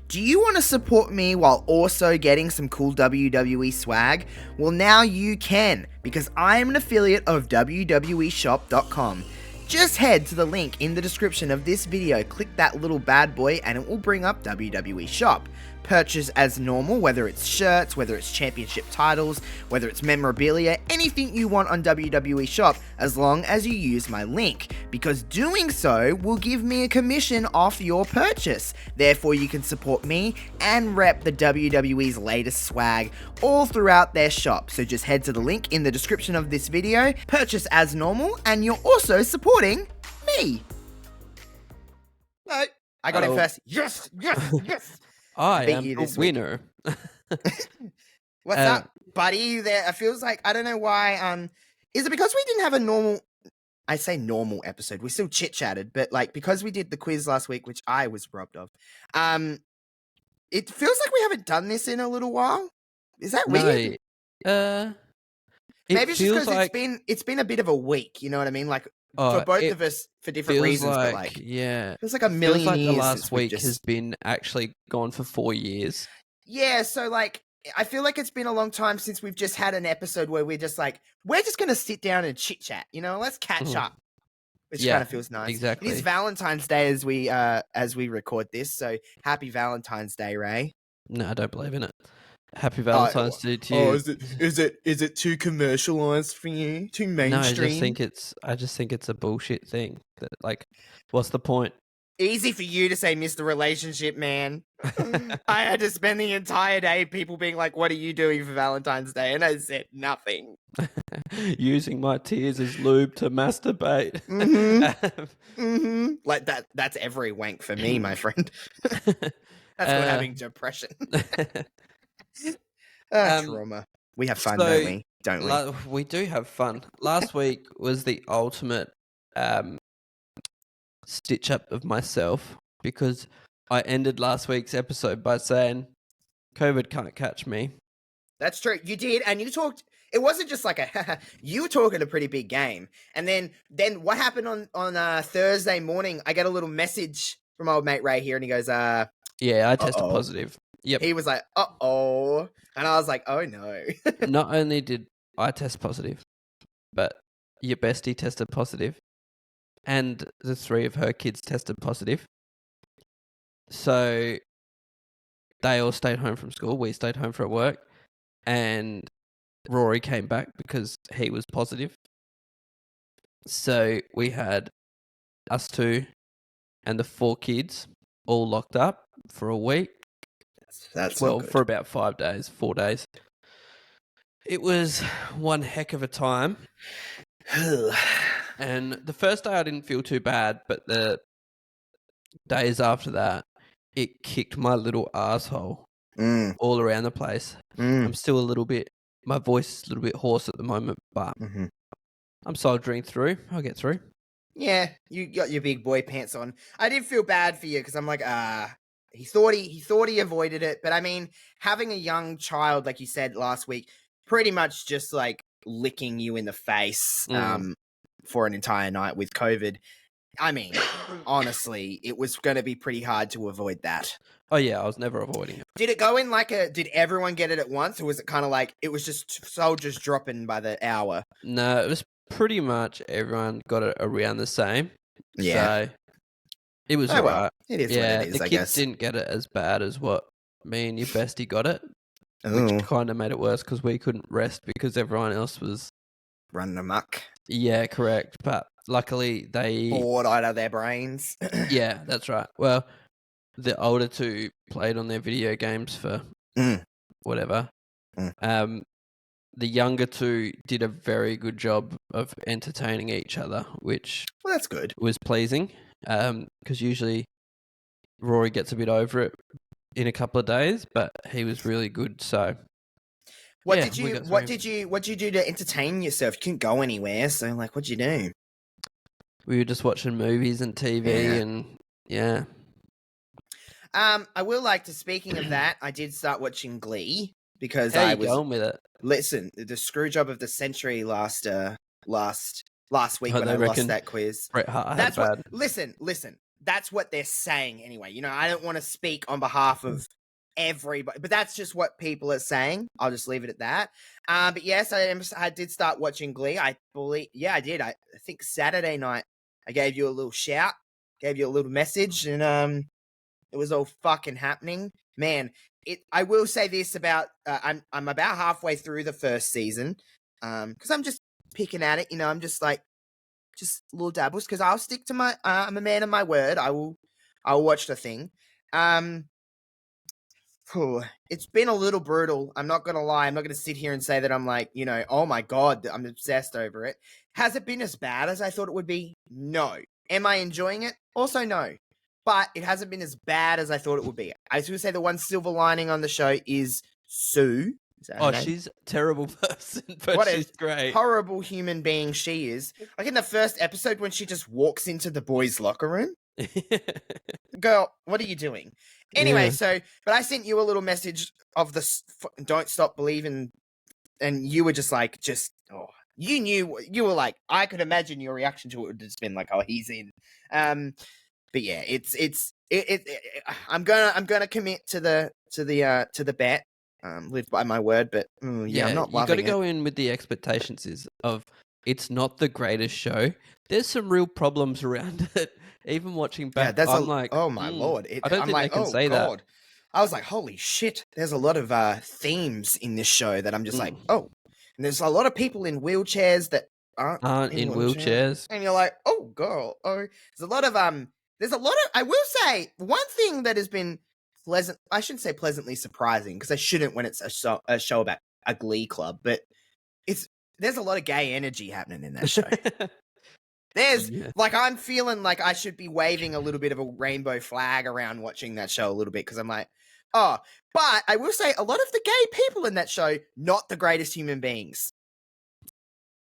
Do you want to support me while also getting some cool WWE swag? Well, now you can, because I am an affiliate of WWEshop.com. Just head to the link in the description of this video, click that little bad boy, and it will bring up WWE Shop. Purchase as normal, whether it's shirts, whether it's championship titles, whether it's memorabilia, anything you want on WWE Shop, as long as you use my link, because doing so will give me a commission off your purchase. Therefore, you can support me and rep the WWE's latest swag all throughout their shop. So just head to the link in the description of this video, purchase as normal, and you're also supporting me. No, I got it first. Yes, yes, yes. I am the winner. What's up, buddy? There, it feels like, I don't know why. Is it because we didn't have a normal? I say normal episode. We still chit chatted, but like because we did the quiz last week, which I was robbed of. It feels like we haven't done this in a little while. Is that weird? Maybe it's just because it's been a bit of a week. You know what I mean? Like. For both of us, for different reasons, like, but like, yeah, it feels like a million like years. The last week has been actually gone for 4 years. Yeah, so like, I feel like it's been a long time since we've just had an episode where we're just like, we're just gonna sit down and chit chat, you know? Let's catch up, which kind of feels nice. Exactly. It is Valentine's Day as we record this, so happy Valentine's Day, Ray. No, I don't believe in it. Happy Valentine's Day to you. Oh, is it too commercialized for you? Too mainstream? No, I just think it's a bullshit thing. That, like, what's the point? Easy for you to say, Mr. Relationship Man. I had to spend the entire day people being like, what are you doing for Valentine's Day? And I said nothing. Using my tears as lube to masturbate. Like that's every wank for me, my friend. That's what having depression. Trauma. We have fun, don't we? Don't we? We do have fun. Last week was the ultimate stitch up of myself because I ended last week's episode by saying COVID can't catch me. That's true. You did, and you talked. It wasn't just like you were talking a pretty big game. And then what happened on Thursday morning? I get a little message from old mate Ray here, and he goes, yeah, I tested positive. Yep. He was like, uh-oh. And I was like, oh, no. Not only did I test positive, but your bestie tested positive, and the 3 of her kids tested positive. So they all stayed home from school. We stayed home from work. And Rory came back because he was positive. So we had us 2 and the 4 kids all locked up for a week. That's for about 4 days. It was one heck of a time. And the first day I didn't feel too bad, but the days after that, it kicked my little asshole all around the place. I'm still my voice is a little bit hoarse at the moment, but I'm soldiering through. I'll get through. Yeah, you got your big boy pants on. I did feel bad for you because I'm like, he thought he avoided it, but I mean, having a young child, like you said last week, pretty much just like licking you in the face for an entire night with COVID. I mean, honestly, it was going to be pretty hard to avoid that. Oh yeah, I was never avoiding it. Did it go in did everyone get it at once, or was it kind of like it was just soldiers dropping by the hour? No, it was pretty much everyone got it around the same. Yeah. So it was alright. Well, it is what it is, the kids didn't get it as bad as what me and your bestie got it, which kind of made it worse because we couldn't rest because everyone else was running amok. Yeah, correct. But luckily they bored out of their brains. Yeah, that's right. Well, the older 2 played on their video games for whatever. The younger 2 did a very good job of entertaining each other, which that's good. Was pleasing. Because usually Rory gets a bit over it in a couple of days, but he was really good. So, what did you do to entertain yourself? You couldn't go anywhere, so like, what'd you do? We were just watching movies and TV, and yeah. I will like to. Speaking of that, I did start watching Glee because How you going with it? Listen, the screw job of the century last week when I lost that quiz. Bret Hart had bad. Listen. that's what they're saying anyway. You know, I don't want to speak on behalf of everybody, but that's just what people are saying. I'll just leave it at that. But yes, I did start watching Glee. I believe, yeah, I did. I think Saturday night I gave you a little shout, gave you a little message, and it was all fucking happening, man. I will say this about I'm about halfway through the first season, because I'm just picking at it. You know, I'm just like little dabbles because I'll stick to my. I'm a man of my word. I'll watch the thing. It's been a little brutal. I'm not gonna lie. I'm not gonna sit here and say that I'm like, you know, oh my god, I'm obsessed over it. Has it been as bad as I thought it would be? No. Am I enjoying it? Also, no. But it hasn't been as bad as I thought it would be. I was gonna say the one silver lining on the show is Sue. Is that her name? She's a terrible person, but what she's great. Horrible human being she is. Like in the first episode when she just walks into the boys' locker room. Girl, what are you doing? Anyway, but I sent you a little message of the don't stop believing, and you were just like, you knew, you were like, I could imagine your reaction to it would have just been like, oh, he's in. But yeah, I'm gonna commit to the bet. Live by my word, but I'm not loving it. You got to go in with the expectations of it's not the greatest show. There's some real problems around it. Even watching back, I'm like, oh my lord! I don't think I can say that. I was like, holy shit! There's a lot of themes in this show that I'm just like, oh, and there's a lot of people in wheelchairs that aren't in wheelchairs, and you're like, oh girl, there's a lot of I will say one thing that has been pleasant. I shouldn't say pleasantly surprising because I shouldn't when it's a show about a glee club, but there's a lot of gay energy happening in that show. There's like, I'm feeling like I should be waving a little bit of a rainbow flag around watching that show a little bit because I'm like, oh, but I will say a lot of the gay people in that show, not the greatest human beings.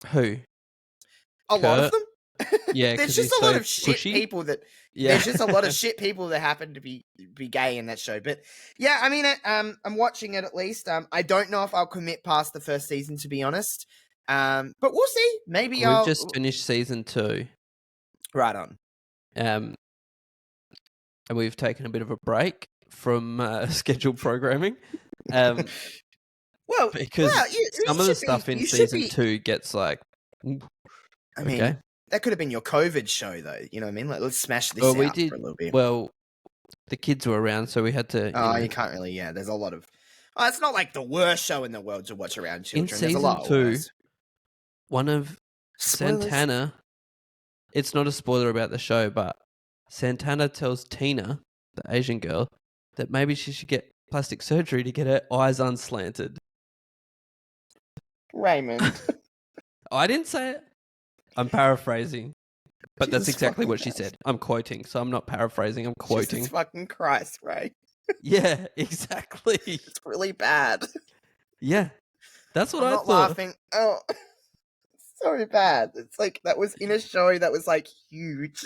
Who? A lot of them. Yeah, there's just a lot of shit people that. Yeah. There's just a lot of shit people that happen to be gay in that show. But yeah, I mean, I'm watching it at least. I don't know if I'll commit past the first season, to be honest. But we'll see. Maybe We've just finished season 2. Right on. And we've taken a bit of a break from scheduled programming. Well, because some of the stuff in season 2 gets like. I mean, that could have been your COVID show, though. You know what I mean? Like, let's smash this out for a little bit. Well, the kids were around, so we had to. You can't really. Yeah, there's a lot of. It's not like the worst show in the world to watch around children. In season there's a lot 2, one of Santana. It's not a spoiler about the show, but Santana tells Tina, the Asian girl, that maybe she should get plastic surgery to get her eyes unslanted. Raymond. I didn't say it. I'm paraphrasing. But that's exactly what she said. I'm quoting, so I'm not paraphrasing, I'm quoting. Jesus fucking Christ, Ray. Yeah, exactly. It's really bad. Yeah. That's what I thought. I'm not laughing. Oh, so bad. It's like, that was in a show that was like huge.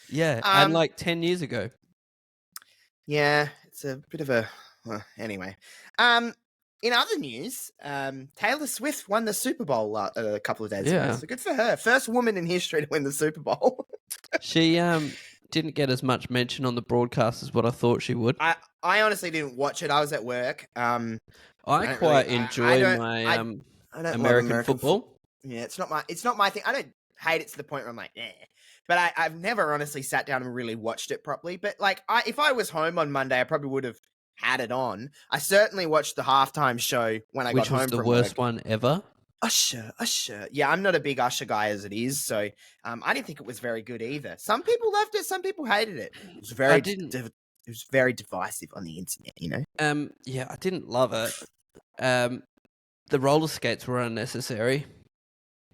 Yeah, and like 10 years ago. Yeah, it's a bit of a... anyway. In other news, Taylor Swift won the Super Bowl a couple of days ago. So good for her. First woman in history to win the Super Bowl. She didn't get as much mention on the broadcast as what I thought she would. I honestly didn't watch it. I was at work. I quite enjoy my American football. Yeah, it's not my thing. I don't hate it to the point where I'm like, eh. But I've never honestly sat down and really watched it properly. But like, if I was home on Monday, I probably would have had it on. I certainly watched the halftime show when I got home from work. Which was the worst one ever? Usher. Yeah, I'm not a big Usher guy as it is, so I didn't think it was very good either. Some people loved it, some people hated it. It was very divisive on the internet, you know? Yeah, I didn't love it. The roller skates were unnecessary.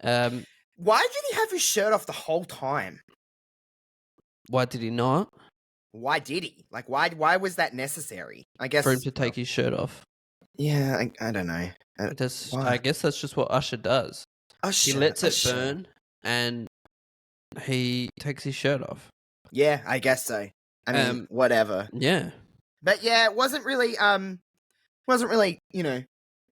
Why did he have his shirt off the whole time? Why did he not? Why did he? Like, why was that necessary? I guess for him to take his shirt off. Yeah, I don't know. I guess that's just what Usher does. He lets it burn, and he takes his shirt off. Yeah, I guess so. I mean, whatever. Yeah, but yeah, it wasn't really, you know,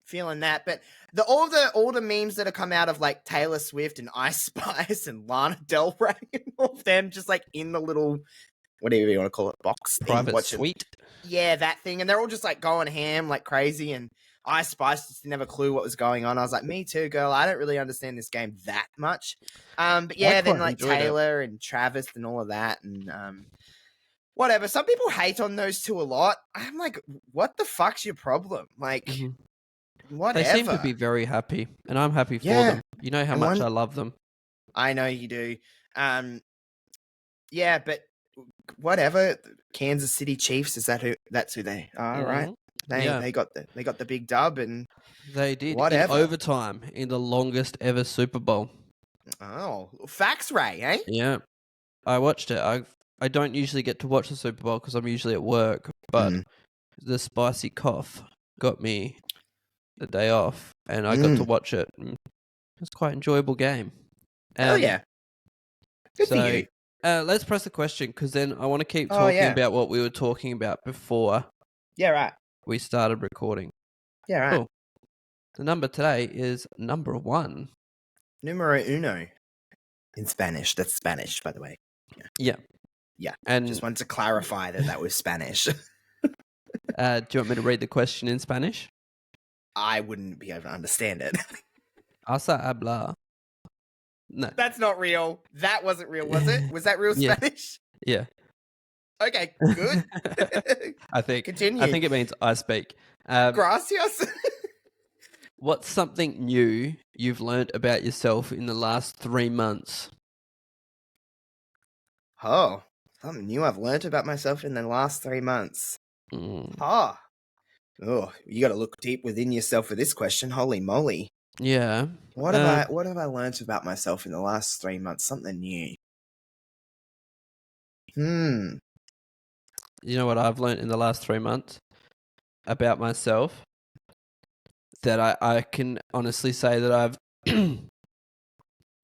feeling that. But all the memes that have come out of like Taylor Swift and Ice Spice and Lana Del Rey and all of them just like in the little whatever you want to call it, box thing. Private suite. Yeah, that thing. And they're all just like going ham like crazy. And I Spice just didn't have a clue what was going on. I was like, me too, girl. I don't really understand this game that much. But yeah, then like Taylor and Travis and all of that. And whatever. Some people hate on those two a lot. I'm like, what the fuck's your problem? Like, whatever. They seem to be very happy, and I'm happy for them. You know how much I love them. I know you do. Yeah, but whatever. Kansas City Chiefs, that's who they are, right? They got the big dub, and they did whatever. In overtime in the longest ever Super Bowl. Oh, facts, Ray, eh? Yeah, I watched it. I don't usually get to watch the Super Bowl because I'm usually at work, but the spicy cough got me the day off, and I got to watch it. It was quite an enjoyable game. Hell yeah. Good for you. Let's press the question, because then I want to keep talking about what we were talking about before. Yeah, right. We started recording. Yeah, right. Cool. The number today is number 1. Numero uno. In Spanish. That's Spanish, by the way. Yeah. Yeah. And just wanted to clarify that was Spanish. Do you want me to read the question in Spanish? I wouldn't be able to understand it. Asa habla. No. That's not real. That wasn't real, was it? Was that real Spanish? Yeah. Okay, good. I think. Continue. I think it means I speak. Gracias. What's something new you've learned about yourself in the last 3 months? Oh, something new I've learned about myself in the last 3 months. Oh, you got to look deep within yourself for this question. Holy moly. Yeah. What have I learned about myself in the last 3 months? Something new. You know what I've learned in the last 3 months about myself? That I can honestly say that I've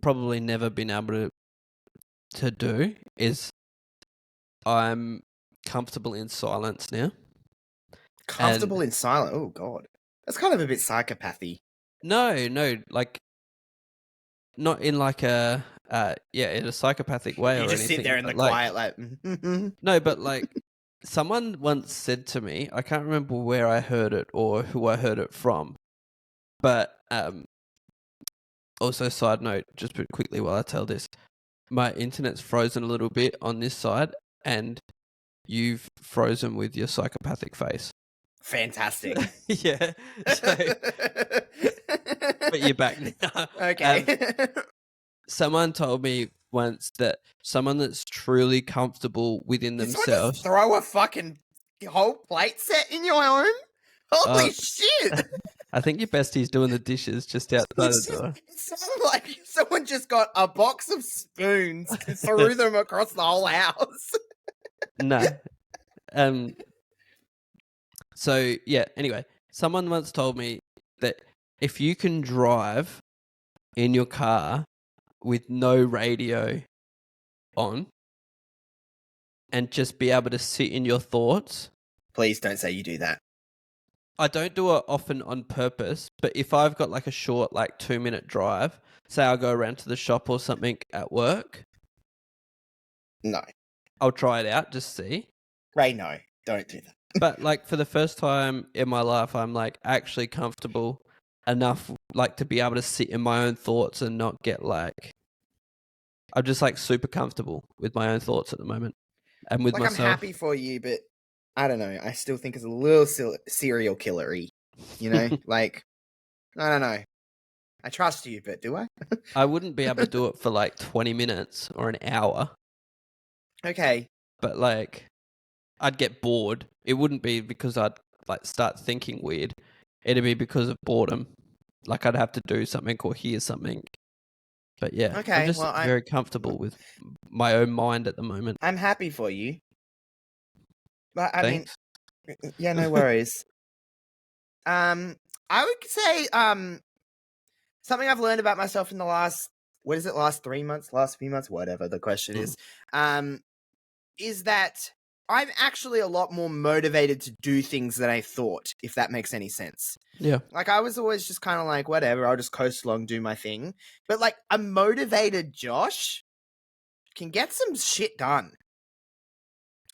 probably never been able to do is I'm comfortable in silence now. Comfortable in silence? Oh, God. That's kind of a bit psychopathy. No, like, not in like a, in a psychopathic way or anything. You just sit there in the quiet, like... No, but like, someone once said to me, I can't remember where I heard it or who I heard it from, but also side note, just quickly while I tell this, my internet's frozen a little bit on this side, and you've frozen with your psychopathic face. Fantastic. Yeah. So, but you're back now. Okay. Someone told me once that someone that's truly comfortable within themselves... throw a fucking whole plate set in your home? Holy shit! I think your bestie's doing the dishes just outside the door. It sounded like someone just got a box of spoons and threw them across the whole house. No. So, yeah, anyway, someone once told me that if you can drive in your car with no radio on and just be able to sit in your thoughts... Please don't say you do that. I don't do it often on purpose, but if I've got like a short, like 2-minute drive, say I'll go around to the shop or something at work. No. I'll try it out, just see. Ray, no, don't do that. But like for the first time in my life, I'm like actually comfortable enough like to be able to sit in my own thoughts and not get like... I'm just like super comfortable with my own thoughts at the moment. And with myself. I'm happy for you, but I don't know. I still think it's a little serial killer-y, you know? Like, I don't know. I trust you, but do I? I wouldn't be able to do it for like 20 minutes or an hour. Okay. But like, I'd get bored. It wouldn't be because I'd like start thinking weird. It'd be because of boredom. Like I'd have to do something or hear something. But yeah, okay, I'm just very comfortable with my own mind at the moment. I'm happy for you. But I mean, yeah, no worries. I would say something I've learned about myself in the last last 3 months, last few months, whatever the question is that I'm actually a lot more motivated to do things than I thought, if that makes any sense. Yeah. Like I was always just kind of like, whatever, I'll just coast along, do my thing. But like a motivated Josh can get some shit done.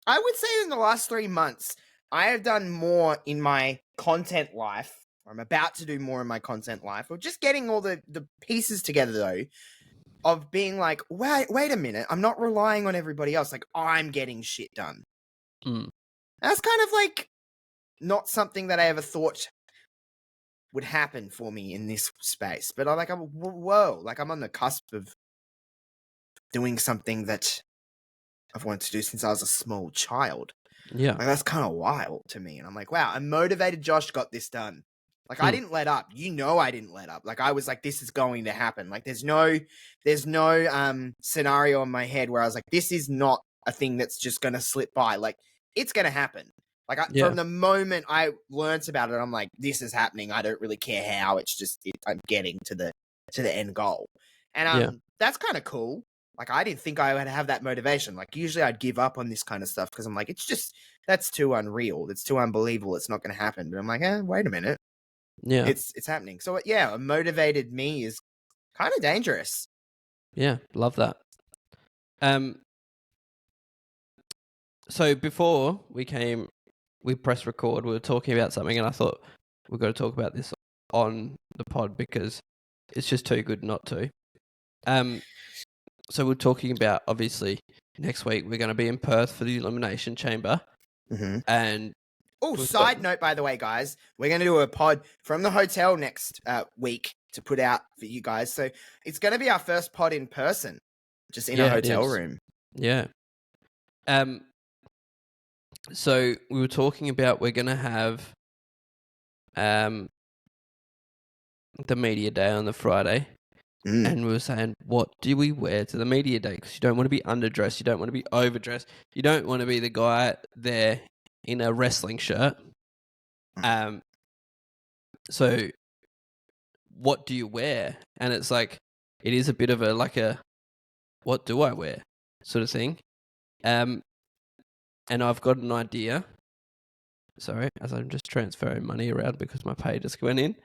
I would say in the last 3 months, I have done more in my content life, or I'm about to do more in my content life, or just getting all the pieces together, though, of being like, wait a minute, I'm not relying on everybody else. Like, I'm getting shit done. That's kind of like not something that I ever thought would happen for me in this space. But whoa, like I'm on the cusp of doing something that I've wanted to do since I was a small child. Yeah. Like, that's kind of wild to me. And I'm like, wow, a motivated Josh got this done. Like, I didn't let up. You know, I didn't let up. Like, I was like, this is going to happen. Like, there's no scenario in my head where I was like, this is not a thing that's just going to slip by. Like, it's going to happen. Like, from the moment I learnt about it, I'm like, this is happening. I don't really care how. It's just, I'm getting to the end goal. And that's kind of cool. Like, I didn't think I would have that motivation. Like, usually I'd give up on this kind of stuff because I'm like, it's just, that's too unreal. It's too unbelievable. It's not going to happen. But I'm like, wait a minute. Yeah. It's happening. So, yeah, a motivated me is kind of dangerous. Yeah, love that. So before we pressed record, we were talking about something, and I thought we've got to talk about this on the pod because it's just too good not to. So we're talking about, obviously, next week we're going to be in Perth for the Elimination Chamber. Mm-hmm. And side note, by the way, guys, we're going to do a pod from the hotel next week to put out for you guys. So it's going to be our first pod in person, just in a hotel room. Yeah. So we were talking about we're going to have the media day on the Friday. And we were saying, what do we wear to the media day? Because you don't want to be underdressed. You don't want to be overdressed. You don't want to be the guy there in a wrestling shirt. So what do you wear? And it's like, it is a bit of what do I wear sort of thing. And I've got an idea. Sorry, as I'm just transferring money around because my pay just went in.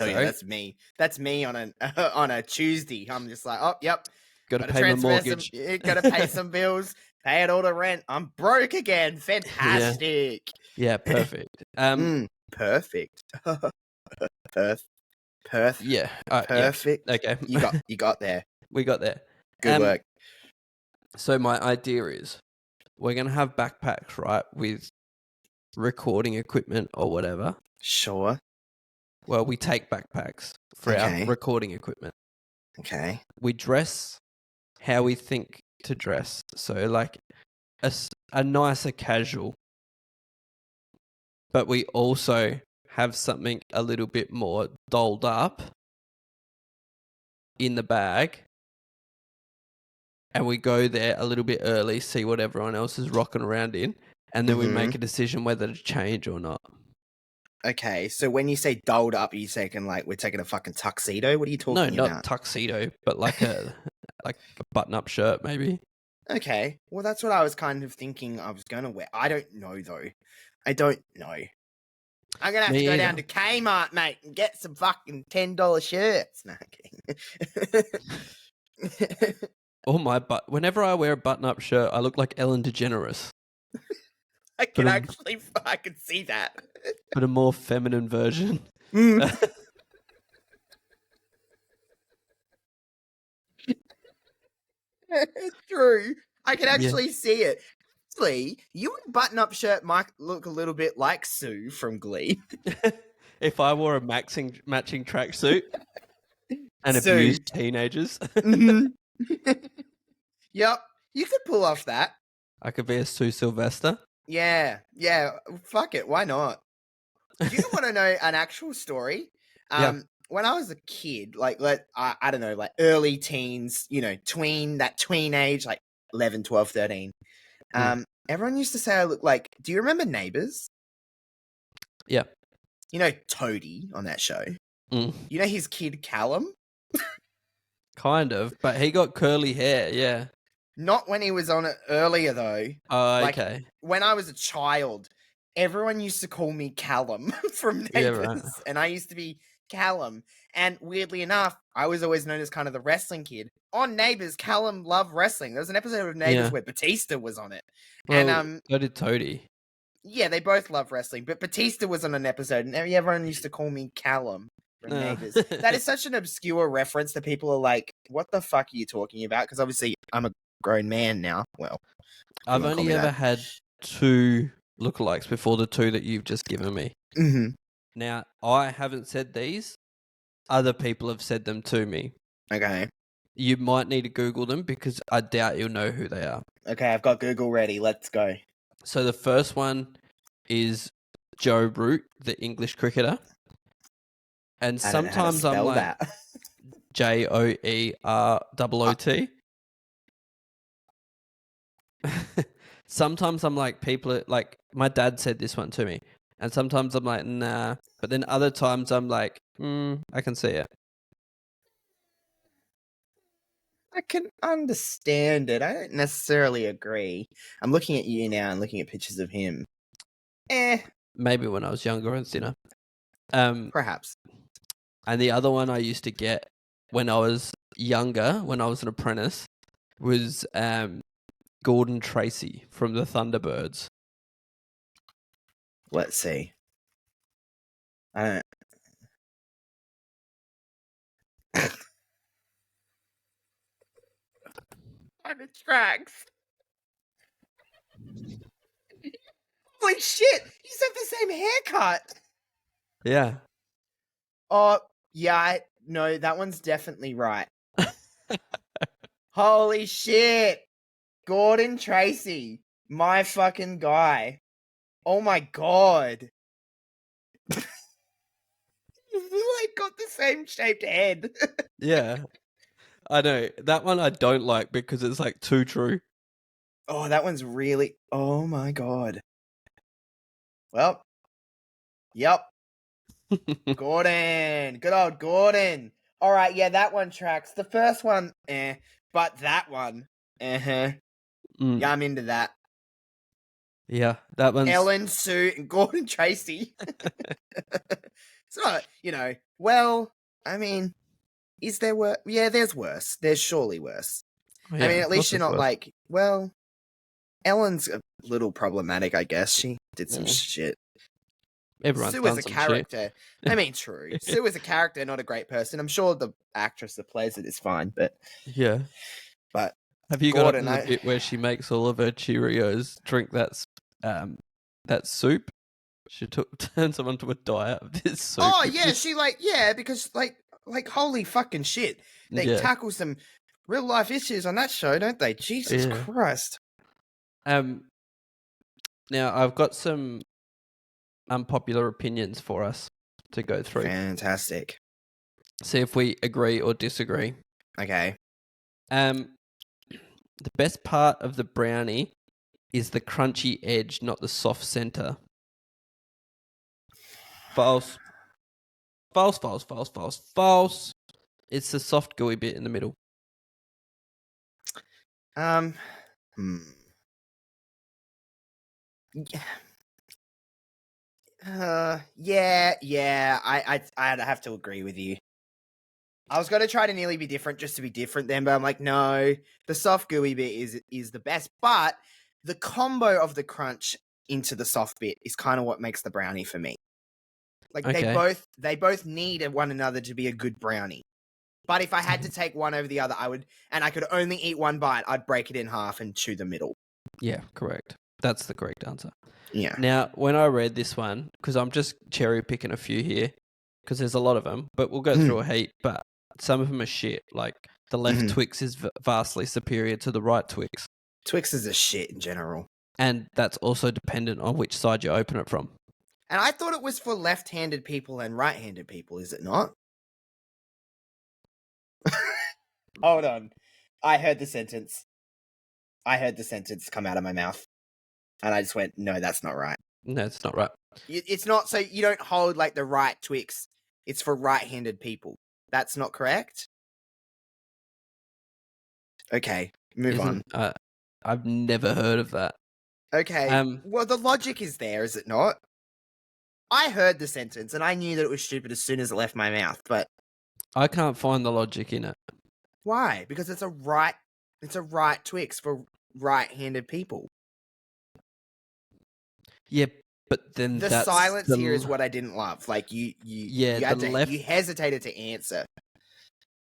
Oh yeah, that's me. That's me on a Tuesday. I'm just like, oh, yep. Got to pay my mortgage. Got to pay some bills. Pay it all the rent. I'm broke again. Fantastic. Yeah, perfect. Perfect. Perth. Yeah. Perfect. Yeah. Okay. You got there. We got there. Good work. So my idea is we're going to have backpacks, right, with recording equipment or whatever. Sure. Well, we take backpacks for our recording equipment. Okay. We dress how we think to dress. So like a nicer casual. But we also have something a little bit more dolled up in the bag. And we go there a little bit early, see what everyone else is rocking around in. And then we make a decision whether to change or not. Okay, so when you say dolled up, are you saying like we're taking a fucking tuxedo? What are you talking about? No, not tuxedo, but like a button-up shirt, maybe. Okay, well that's what I was kind of thinking I was gonna wear. I don't know though. I don't know. I'm gonna have to go down to Kmart, mate, and get some fucking $10 shirts. No, I'm kidding. Whenever I wear a button-up shirt, I look like Ellen DeGeneres. I can see that. But a more feminine version. It's true. I can actually see it. Actually, you in button-up shirt might look a little bit like Sue from Glee. If I wore a matching tracksuit and abused teenagers. Yep, you could pull off that. I could be a Sue Sylvester. Yeah, fuck it, why not? Do you want to know an actual story? When I was a kid, like, I don't know, like early teens, you know, tween age, like 11, 12, 13. Everyone used to say I look like, do you remember Neighbours? Yeah. You know Toadie on that show? You know his kid Callum? Kind of, but he got curly hair, yeah. Not when he was on it earlier, though. Oh, okay. Like, when I was a child, everyone used to call me Callum from Neighbours. Yeah, right. And I used to be Callum. And weirdly enough, I was always known as kind of the wrestling kid. on Neighbours, Callum loved wrestling. There was an episode of Neighbours where Batista was on it. Well, and so did Toadie. Yeah, they both love wrestling, but Batista was on an episode, and everyone used to call me Callum from Neighbours. That is such an obscure reference that people are like, what the fuck are you talking about? Because obviously I'm a grown man now. Well, I've only ever had 2 lookalikes before the 2 that you've just given me. Mm-hmm. Now, I haven't said these. Other people have said them to me. Okay. You might need to Google them because I doubt you'll know who they are. Okay, I've got Google ready. Let's go. So the first one is Joe Root, the English cricketer. And sometimes I'm like JOEROOT. Sometimes I'm like, people are, like, my dad said this one to me. And sometimes I'm like, nah. But then other times I'm like, I can see it. I can understand it. I don't necessarily agree. I'm looking at you now and looking at pictures of him. Maybe when I was younger and thinner. Perhaps. And the other one I used to get when I was younger, when I was an apprentice, was Gordon Tracy from the Thunderbirds. Let's see. I don't... On the tracks. Holy shit! You have the same haircut. Yeah. Oh, yeah. No, that one's definitely right. Holy shit! Gordon Tracy, my fucking guy. Oh my god. You like got the same shaped head. Yeah. I know. That one I don't like because it's like too true. Oh, that one's really... Oh my god. Well. Yep. Gordon. Good old Gordon. Alright, yeah, that one tracks. The first one, but that one, Yeah, I'm into that. Yeah, that one's... Ellen, Sue, and Gordon Tracy. It's not, well, I mean, is there worse? Yeah, there's worse. There's surely worse. Yeah, I mean, at least you're not worse. like, well, Ellen's a little problematic, I guess. She did some shit. Everyone's Sue is a character. I mean, true. Sue is a character, not a great person. I'm sure the actress that plays it is fine, but... Yeah. But... Have you got the bit where she makes all of her Cheerios drink that soup? She turns them onto a diet of this soup. Oh, yeah, she because holy fucking shit. They tackle some real life issues on that show, don't they? Jesus Christ. Now, I've got some unpopular opinions for us to go through. Fantastic. See if we agree or disagree. Okay. The best part of the brownie is the crunchy edge, not the soft center. False. False, false, false, false, false. It's the soft, gooey bit in the middle. Yeah. I'd have to agree with you. I was going to try to nearly be different just to be different then, but I'm like, no, the soft gooey bit is the best. But the combo of the crunch into the soft bit is kind of what makes the brownie for me. Like they both need one another to be a good brownie. But if I had to take one over the other, I could only eat one bite, I'd break it in half and chew the middle. Yeah, correct. That's the correct answer. Yeah. Now, when I read this one, because I'm just cherry picking a few here, because there's a lot of them, but we'll go through a heap, but some of them are shit. Like the left Twix is vastly superior to the right Twix. Twix is a shit in general. And that's also dependent on which side you open it from. And I thought it was for left-handed people and right-handed people, is it not? Hold on. I heard the sentence come out of my mouth. And I just went, no, that's not right. No, it's not right. It's not, so you don't hold like the right Twix. It's for right-handed people. That's not correct? Okay, move on. I've never heard of that. Okay, well, the logic is there, is it not? I heard the sentence, and I knew that it was stupid as soon as it left my mouth, but... I can't find the logic in it. Why? Because it's a right Twix for right-handed people. Yeah, but then The that's silence here is what I didn't love. Like you hesitated to answer.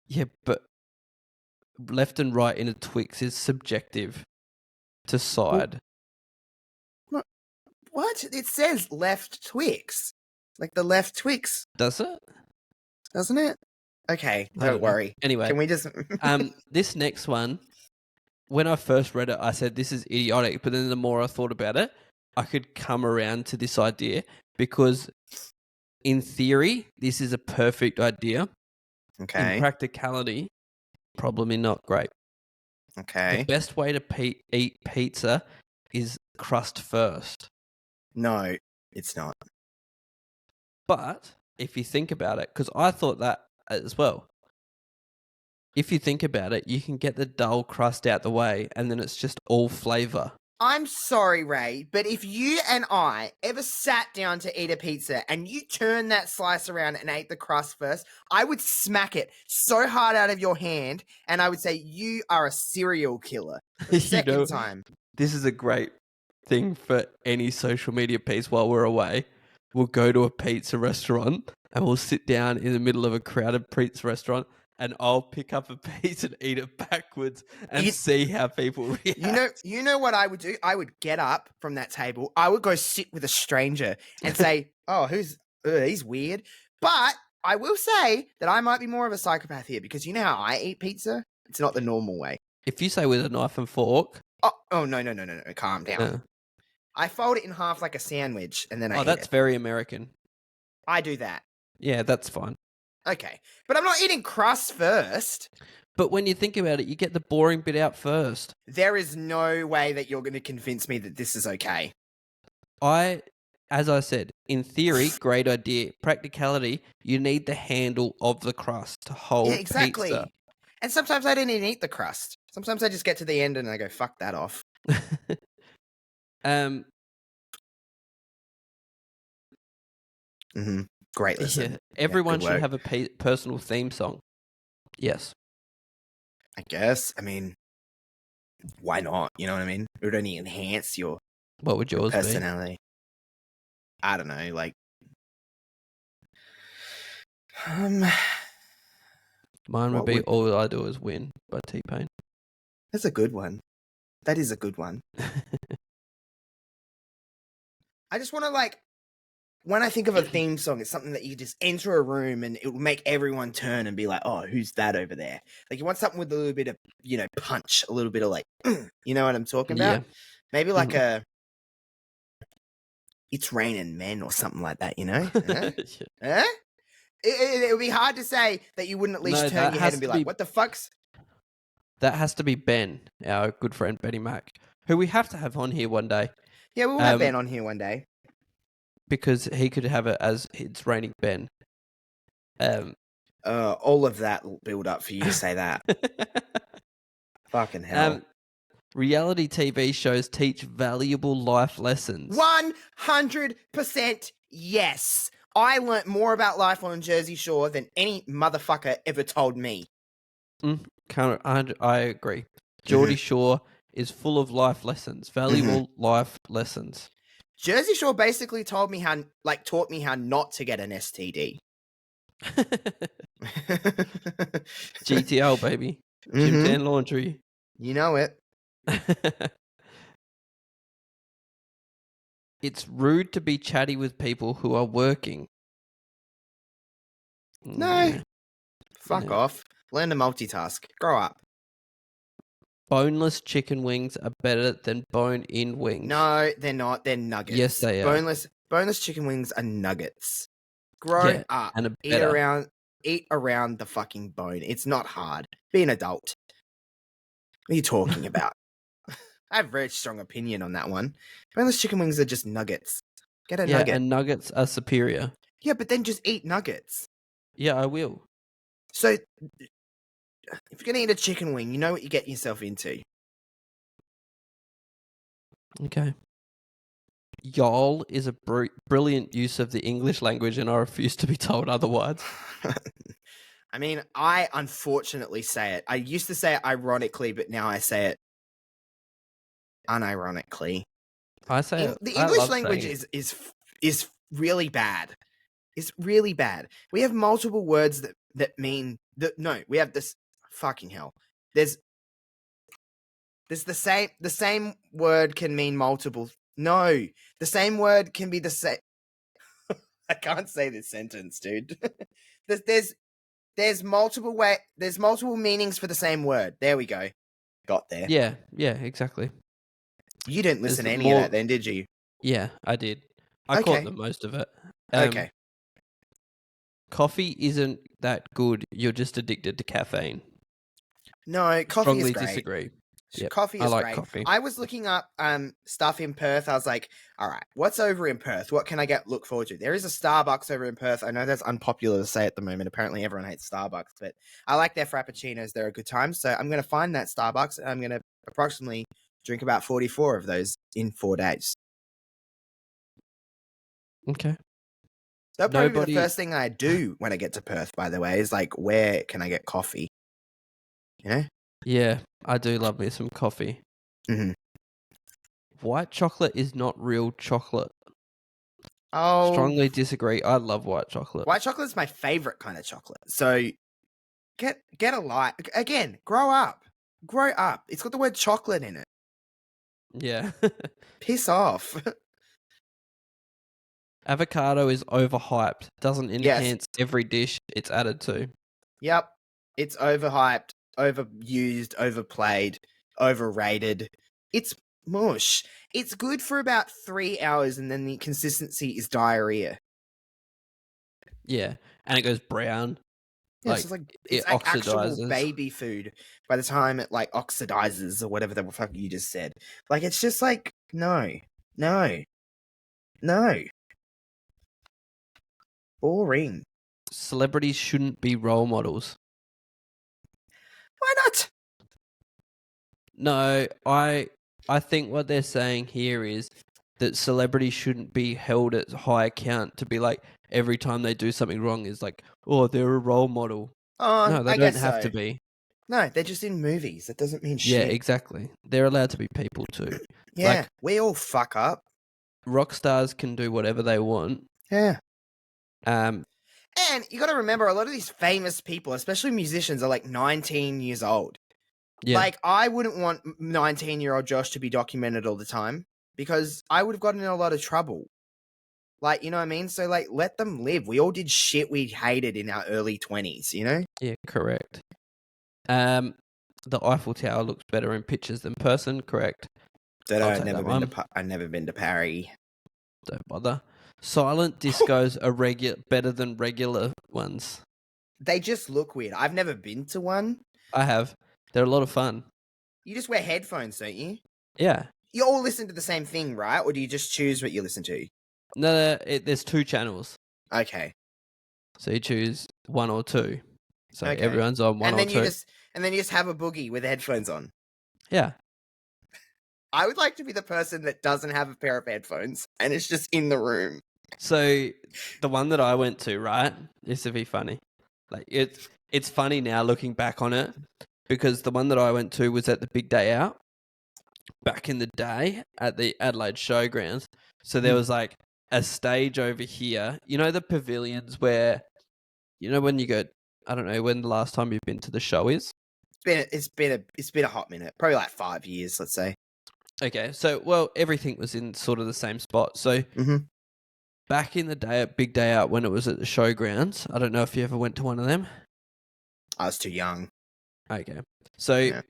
Yeah, but left and right in a Twix is subjective to side. What? It says left Twix. Like the left Twix. Does it? Doesn't it? Okay, don't worry. Anyway. Can we just this next one, when I first read it, I said this is idiotic, but then the more I thought about it, I could come around to this idea because in theory, this is a perfect idea. Okay. In practicality, probably not great. Okay. The best way to eat pizza is crust first. No, it's not. But if you think about it, because I thought that as well. If you think about it, you can get the dull crust out the way and then it's just all flavour. I'm sorry, Ray, but if you and I ever sat down to eat a pizza and you turned that slice around and ate the crust first, I would smack it so hard out of your hand and I would say, you are a serial killer. For the second time. This is a great thing for any social media piece while we're away. We'll go to a pizza restaurant and we'll sit down in the middle of a crowded pizza restaurant and I'll pick up a piece and eat it backwards and see how people react. You know what I would do? I would get up from that table. I would go sit with a stranger and say, "Oh, he's weird." But I will say that I might be more of a psychopath here because you know how I eat pizza? It's not the normal way. If you say with a knife and fork. Oh no. Calm down. I fold it in half like a sandwich and then I eat that's it. very American. I do that. Yeah, that's fine. Okay. But I'm not eating crust first. But when you think about it, you get the boring bit out first. There is no way that you're going to convince me that this is okay. As I said, in theory, great idea. Practicality, you need the handle of the crust to hold exactly. pizza. And sometimes I don't even eat the crust. Sometimes I just get to the end and I go, fuck that off. Great listen. Yeah, everyone should have a personal theme song. Yes. I guess. I mean, why not? You know what I mean? It would only enhance your what would yours personality. Be? I don't know, like mine would be All I Do Is Win by T-Pain. That's a good one. That is a good one. I just want to when I think of a theme song, it's something that you just enter a room and it will make everyone turn and be like, oh, who's that over there? Like you want something with a little bit of, punch, a little bit of you know what I'm talking about? Yeah. Maybe like a It's Raining Men or something like that, Huh? It would be hard to say that you wouldn't at least turn your head and be like, what the fuck's? That has to be Ben, our good friend Benny Mac, who we have to have on here one day. Yeah, we'll have Ben on here one day. Because he could have it as It's Raining Ben. All of that build up for you to say that. Fucking hell. Reality TV shows teach valuable life lessons. 100% yes. I learnt more about life on Jersey Shore than any motherfucker ever told me. I agree. Geordie Shore is full of life lessons, valuable life lessons. Jersey Shore basically taught me how not to get an STD. GTL, baby. Jim Tan Laundry. You know it. It's rude to be chatty with people who are working. No. Fuck off. Learn to multitask. Grow up. Boneless chicken wings are better than bone-in wings. No, they're not. They're nuggets. Yes, they are. Boneless chicken wings are nuggets. Grow up. And eat around the fucking bone. It's not hard. Be an adult. What are you talking about? I have a very strong opinion on that one. Boneless chicken wings are just nuggets. Get a nugget. Yeah, and nuggets are superior. Yeah, but then just eat nuggets. Yeah, I will. So, if you're going to eat a chicken wing, you know what you get yourself into. Okay. Y'all is a brilliant use of the English language, and I refuse to be told otherwise. I mean, I unfortunately say it. I used to say it ironically, but now I say it unironically. I say it. The I English love language saying it. is really bad. It's really bad. We have multiple words that mean that. No, we have this. Fucking hell. There's the same word can mean multiple. No, the same word can be the same. I can't say this sentence, dude. there's multiple meanings for the same word. There we go. Got there. Yeah, exactly. You didn't listen to There's any of more. that then, did you? Yeah, I did. I Okay. caught the most of it. Okay. Coffee isn't that good. You're just addicted to caffeine. No, coffee is Strongly great. disagree. Yep, Coffee I is like great. coffee. I was looking up stuff in Perth. I was like, all right, what's over in Perth? What can I look forward to? There is a Starbucks over in Perth. I know that's unpopular to say at the moment. Apparently everyone hates Starbucks, but I like their frappuccinos. They're a good time. So I'm going to find that Starbucks and I'm going to approximately drink about 44 of those in 4 days. Okay. That'll probably be the first thing I do when I get to Perth, by the way, is like, where can I get coffee? You know? Yeah, I do love me some coffee. Mm-hmm. White chocolate is not real chocolate. Oh, Strongly disagree. I love white chocolate. white chocolate is my favorite kind of chocolate. So get a life. Again, grow up. Grow up. It's got the word chocolate in it. Yeah. Piss off. Avocado is overhyped. Doesn't enhance every dish it's added to. Yep. It's overhyped, overused, overplayed, overrated. It's mush. It's good for about 3 hours and then the consistency is diarrhea. Yeah. And it goes brown. Yeah, like, it's it like actual oxidizes. baby food by the time it like oxidizes or whatever the fuck you just said. Like, it's just like, no. Boring. Celebrities shouldn't be role models. Why not? No, I think what they're saying here is that celebrities shouldn't be held at high account to be like every time they do something wrong is like, oh, they're a role model. No, they don't have to be. No, they're just in movies. That doesn't mean shit. Yeah, exactly. They're allowed to be people too. Yeah, like, we all fuck up. Rock stars can do whatever they want. Yeah. And you got to remember, a lot of these famous people, especially musicians, are like 19 years old. Yeah. Like, I wouldn't want 19-year-old Josh to be documented all the time because I would have gotten in a lot of trouble. Like, you know what I mean? So, like, let them live. We all did shit we hated in our early 20s, you know? Yeah, correct. The Eiffel Tower looks better in pictures than person, correct? I've never been to Paris. Don't bother. Silent discos are better than regular ones. They just look weird. I've never been to one. I have. They're a lot of fun. You just wear headphones, don't you? Yeah. You all listen to the same thing, right? Or do you just choose what you listen to? No, there's 2 channels. Okay. So you choose 1 or 2. So okay. Everyone's on 1 or 2. And then you just have a boogie with headphones on. Yeah. I would like to be the person that doesn't have a pair of headphones and it's just in the room. So the one that I went to, right? This would be funny. Like, it's funny now looking back on it because the one that I went to was at the Big Day Out back in the day at the Adelaide Showgrounds. So there was like a stage over here. You know the pavilions where, you know, when you go, I don't know when the last time you've been to the show is. It's been a hot minute, probably like 5 years, let's say. Okay, so well, everything was in sort of the same spot. So back in the day at Big Day Out when it was at the showgrounds, I don't know if you ever went to one of them. I was too young. Okay, so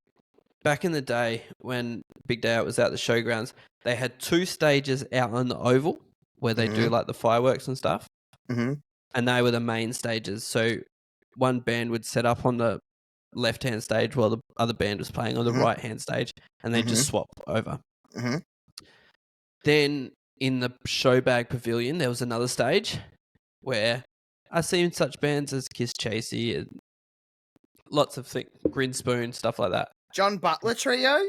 back in the day when Big Day Out was at the showgrounds, they had 2 stages out on the oval where they do like the fireworks and stuff, and they were the main stages. So one band would set up on the left-hand stage while the other band was playing on the right-hand stage, and they just swap over. Then in the Showbag Pavilion, there was another stage where I've seen such bands as Kiss Chasey and lots of things, Grin Spoon, stuff like that. John Butler Trio?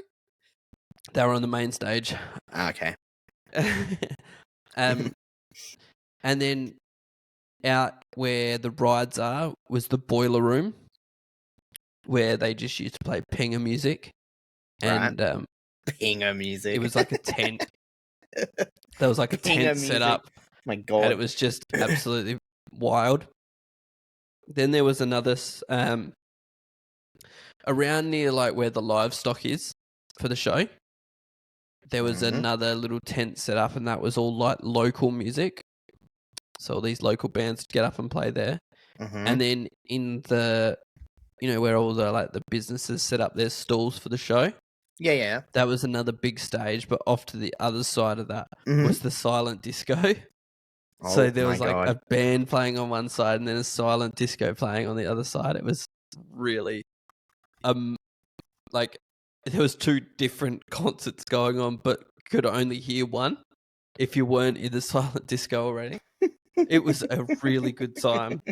They were on the main stage. Okay. And then out where the rides are was the boiler room, where they just used to play pinger music, and pinger music. it was like a tent. There was like a Pinger tent set up. My God, And it was just absolutely wild. Then there was another around near like where the livestock is for the show. There was another little tent set up, and that was all like local music. So all these local bands would get up and play there. And then in the, where all the like the businesses set up their stalls for the show. Yeah. That was another big stage, but off to the other side of that was the silent disco. So there was like a band playing on one side and then a silent disco playing on the other side. It was really, like there was two different concerts going on, but could only hear one if you weren't in the silent disco already. It was a really good time.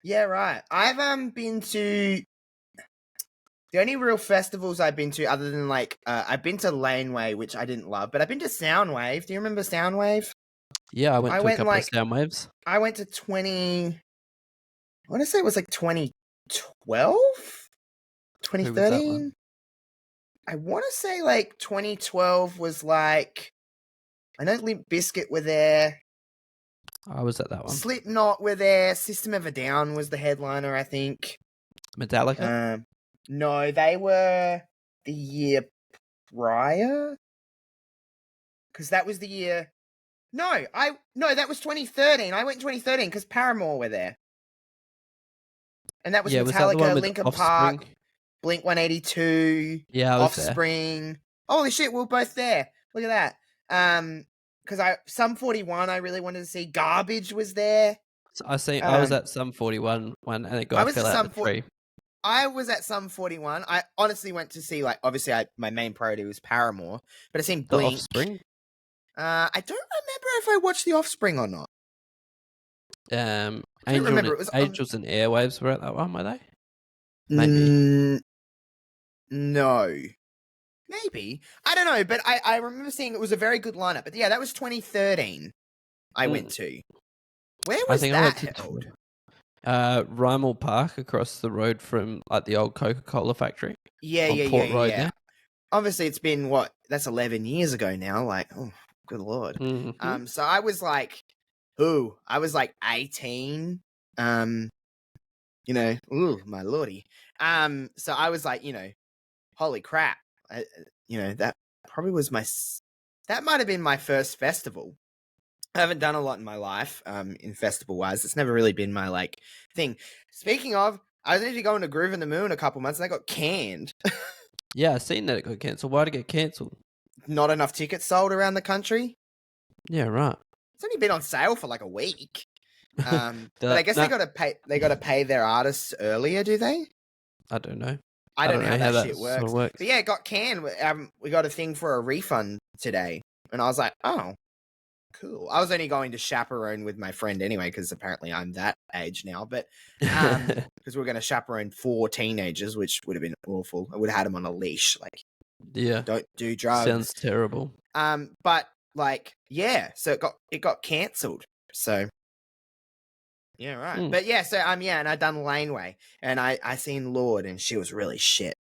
Yeah, right. I've been to the only real festivals I've been to, other than like I've been to Laneway, which I didn't love, but I've been to Soundwave. Do you remember Soundwave? Yeah, I went to a couple of Soundwaves. I went to I want to say it was like 2012, 2013. I want to say like 2012 was like, I know Limp Bizkit were there. I was at that one. Slipknot were there. System of a Down was the headliner, I think. Metallica? No, they were the year prior. Because that was the year. No, that was 2013. I went in 2013 because Paramore were there. And that was Metallica, Linkin Park, Blink 182, Offspring. Holy shit, we were both there. Look at that. Because Sum 41, I really wanted to see. Garbage was there. So I was at Sum 41 one, and it fell out of the tree. I was at Sum 41. I honestly went to see, like, obviously my main priority was Paramore, but I seen Blink. The Offspring? I don't remember if I watched The Offspring or not. Angels and Airwaves were at that one, were they? Maybe. No. Maybe. I don't know, but I remember seeing it was a very good lineup. But yeah, that was 2013 I went to. Where was that held? Rymel Park, across the road from like the old Coca-Cola factory. Port Road there. Obviously, it's been, that's 11 years ago now. Like, oh, good Lord. Mm-hmm. So I was like, I was like 18. My lordy. So I was like, holy crap. That probably was that might have been my first festival. I haven't done a lot in my life, in festival wise. It's never really been my like thing. Speaking of, I was actually going to Groove in the Moon a couple months and I got canned. Yeah, I seen that it got cancelled. Why'd it get cancelled? Not enough tickets sold around the country. Yeah, right. It's only been on sale for like a week. But I guess they got to pay their artists earlier, do they? I don't know. I don't know how that shit works. Sort of works. But yeah, it got canned. We got a thing for a refund today. And I was like, oh, cool. I was only going to chaperone with my friend anyway, because apparently I'm that age now. But because we're going to chaperone 4 teenagers, which would have been awful. I would have had them on a leash. Like, yeah, don't do drugs. Sounds terrible. But like, yeah, so it got cancelled. So yeah, right. But yeah, so and I done Laneway, and I seen Lord, and she was really shit.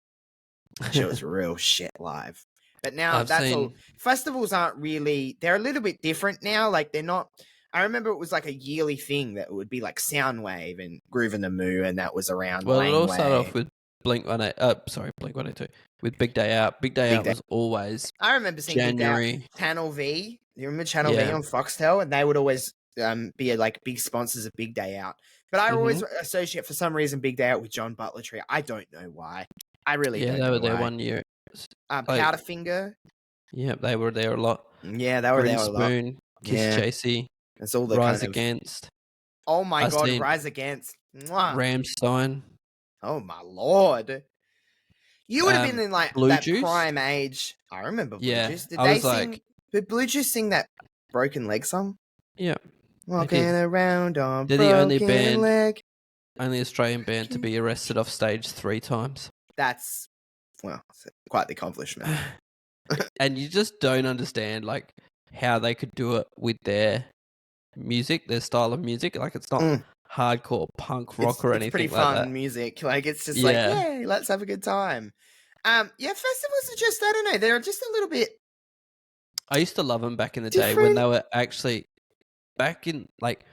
She was real shit live. But now all. Festivals aren't really. They're a little bit different now. Like, they're not. I remember it was like a yearly thing that would be like Soundwave and Groove in the Moo, and that was around. Well, Laneway. It all started off with Blink 182 with Big Day Out. Big Day Out was always. I remember seeing January. Channel V. You remember Channel V on Foxtel, and they would always be like big sponsors of Big Day Out. But I always associate, for some reason, Big Day Out with John Butler Trio. I don't know why. I really don't know why. Yeah, they were there one year. Powderfinger. Yeah, they were there a lot. Yeah, they were there a lot. Spoon, Kiss Chasey. That's all the Rise Against. Oh my God, Rise Against. Mwah. Ramstein. Oh my Lord. You would have been in like Blue that Juice? prime age. I remember Blue Juice. Did Blue Juice sing that Broken Leg song? Yeah. Walking around on They're broken the only leg. Only Australian band to be arrested off stage 3 times. That's quite the accomplishment. And you just don't understand like how they could do it with their music, their style of music. Like it's not hardcore punk rock or It's pretty anything like that. fun music. Like it's just like, Yeah. yay, let's have a good time. Yeah, festivals are just, I don't know, they're just a little bit I used to love them back in the day when different. they were actually back in like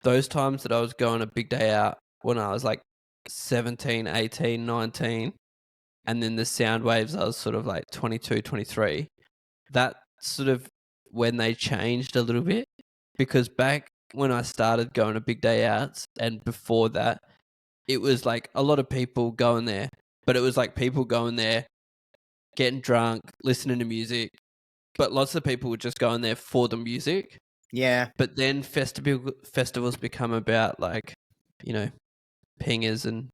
those times that I was going a big day out when I was like 17, 18, 19, and then the sound waves I was sort of like 22, 23. That sort of when they changed a little bit, because back when I started going to big day outs and before that, it was like a lot of people going there, but it was like people going there, getting drunk, listening to music, but lots of people were just going there for the music. Yeah. But then festivals become about like, you know, pingers and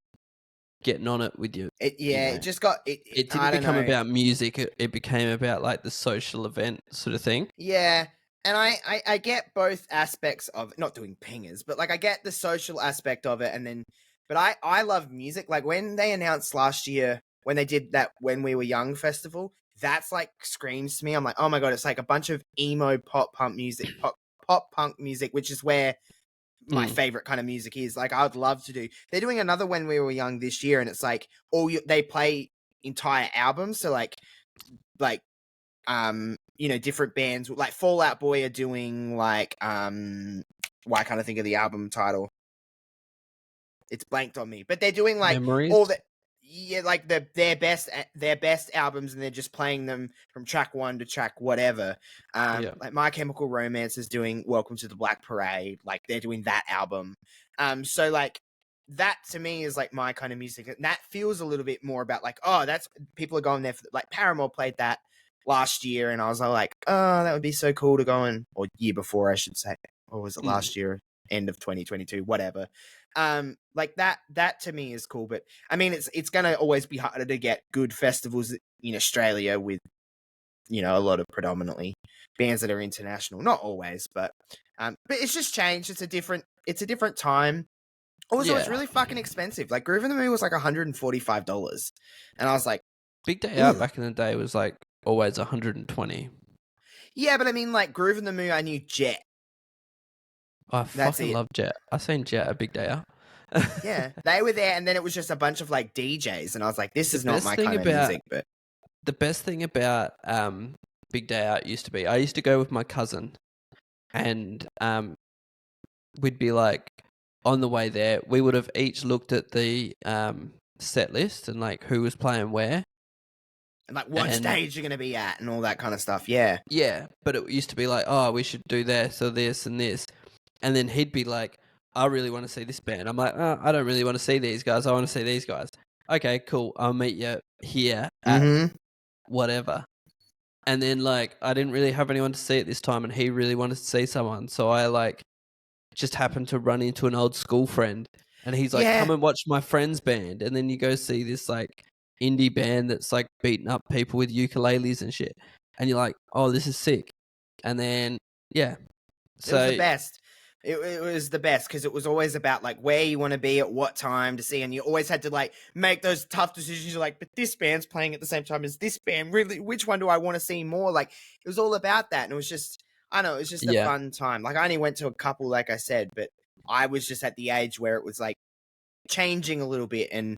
getting on it with you. It just got It I didn't don't become know. about music. It became about like the social event sort of thing. Yeah. And I get both aspects of not doing pingers, but like I get the social aspect of it, and then but I love music. Like when they announced last year when they did that When We Were Young festival, that's like screams to me. I'm like, oh my god, it's like a bunch of emo pop punk music, pop punk music, which is where my favorite kind of music is. Like I would love to do. They're doing another When We Were Young this year, and it's like they play entire albums. So like different bands like Fall Out Boy are doing like why can't I think of the album title? It's blanked on me. But they're doing like Memories. all the like their best albums, and they're just playing them from track 1 to track whatever. Like My Chemical Romance is doing Welcome to the Black Parade, like they're doing that album. So like that to me is like my kind of music, and that feels a little bit more about like, oh, that's people are going there for, like Paramore played that last year, and I was like, oh, that would be so cool to go in, or year before I should say, or was it last year, end of 2022, whatever. Like that to me is cool, but I mean it's gonna always be harder to get good festivals in Australia with a lot of predominantly bands that are international, not always, but it's just changed. It's a different time. Also, it's really fucking expensive. Like Groove in the Moon was like $145, and I was like, Big Day Out back in the day was like always 120. Yeah, but I mean, like Groove in the Moon, I knew Jet. I fucking love Jet. I seen Jet at Big Day Out. Yeah, they were there, and then it was just a bunch of like DJs, and I was like, this is not my kind of music. But the best thing about Big Day Out used to be, I used to go with my cousin, and we'd be like on the way there, we would have each looked at the set list and like who was playing where. And like what stage you're going to be at and all that kind of stuff, yeah. Yeah, but it used to be like, oh, we should do this or this and this. And then he'd be like, I really want to see this band. I'm like, oh, I don't really want to see these guys. I want to see these guys. Okay, cool. I'll meet you here at whatever. And then like, I didn't really have anyone to see at this time, and he really wanted to see someone. So I like just happened to run into an old school friend, and he's like, come and watch my friend's band. And then you go see this like indie band that's like beating up people with ukuleles and shit, and you're like, oh, this is sick. And then so it was the best. It was the best because it was always about like where you want to be at what time to see, and you always had to like make those tough decisions. You're like, but this band's playing at the same time as this band, really, which one do I want to see more? Like it was all about that, and it was just, I don't know, it was just a fun time. Like I only went to a couple, like I said, but I was just at the age where it was like changing a little bit, and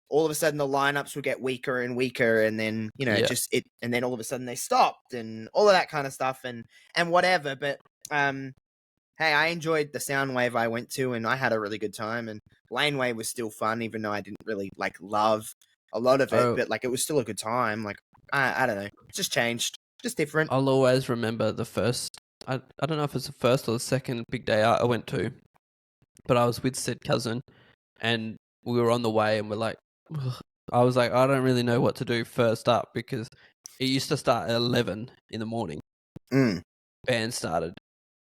all of a sudden the lineups would get weaker and weaker, and then and then all of a sudden they stopped, and all of that kind of stuff, and whatever. But hey, I enjoyed the Soundwave I went to, and I had a really good time. And Laneway was still fun, even though I didn't really like love a lot of it, but like it was still a good time. Like I don't know, it just changed, just different. I'll always remember the first. I don't know if it's the first or the second Big Day Out I went to, but I was with said cousin, and we were on the way, and we're like, I was like, I don't really know what to do first up because it used to start at 11 in the morning. Band started.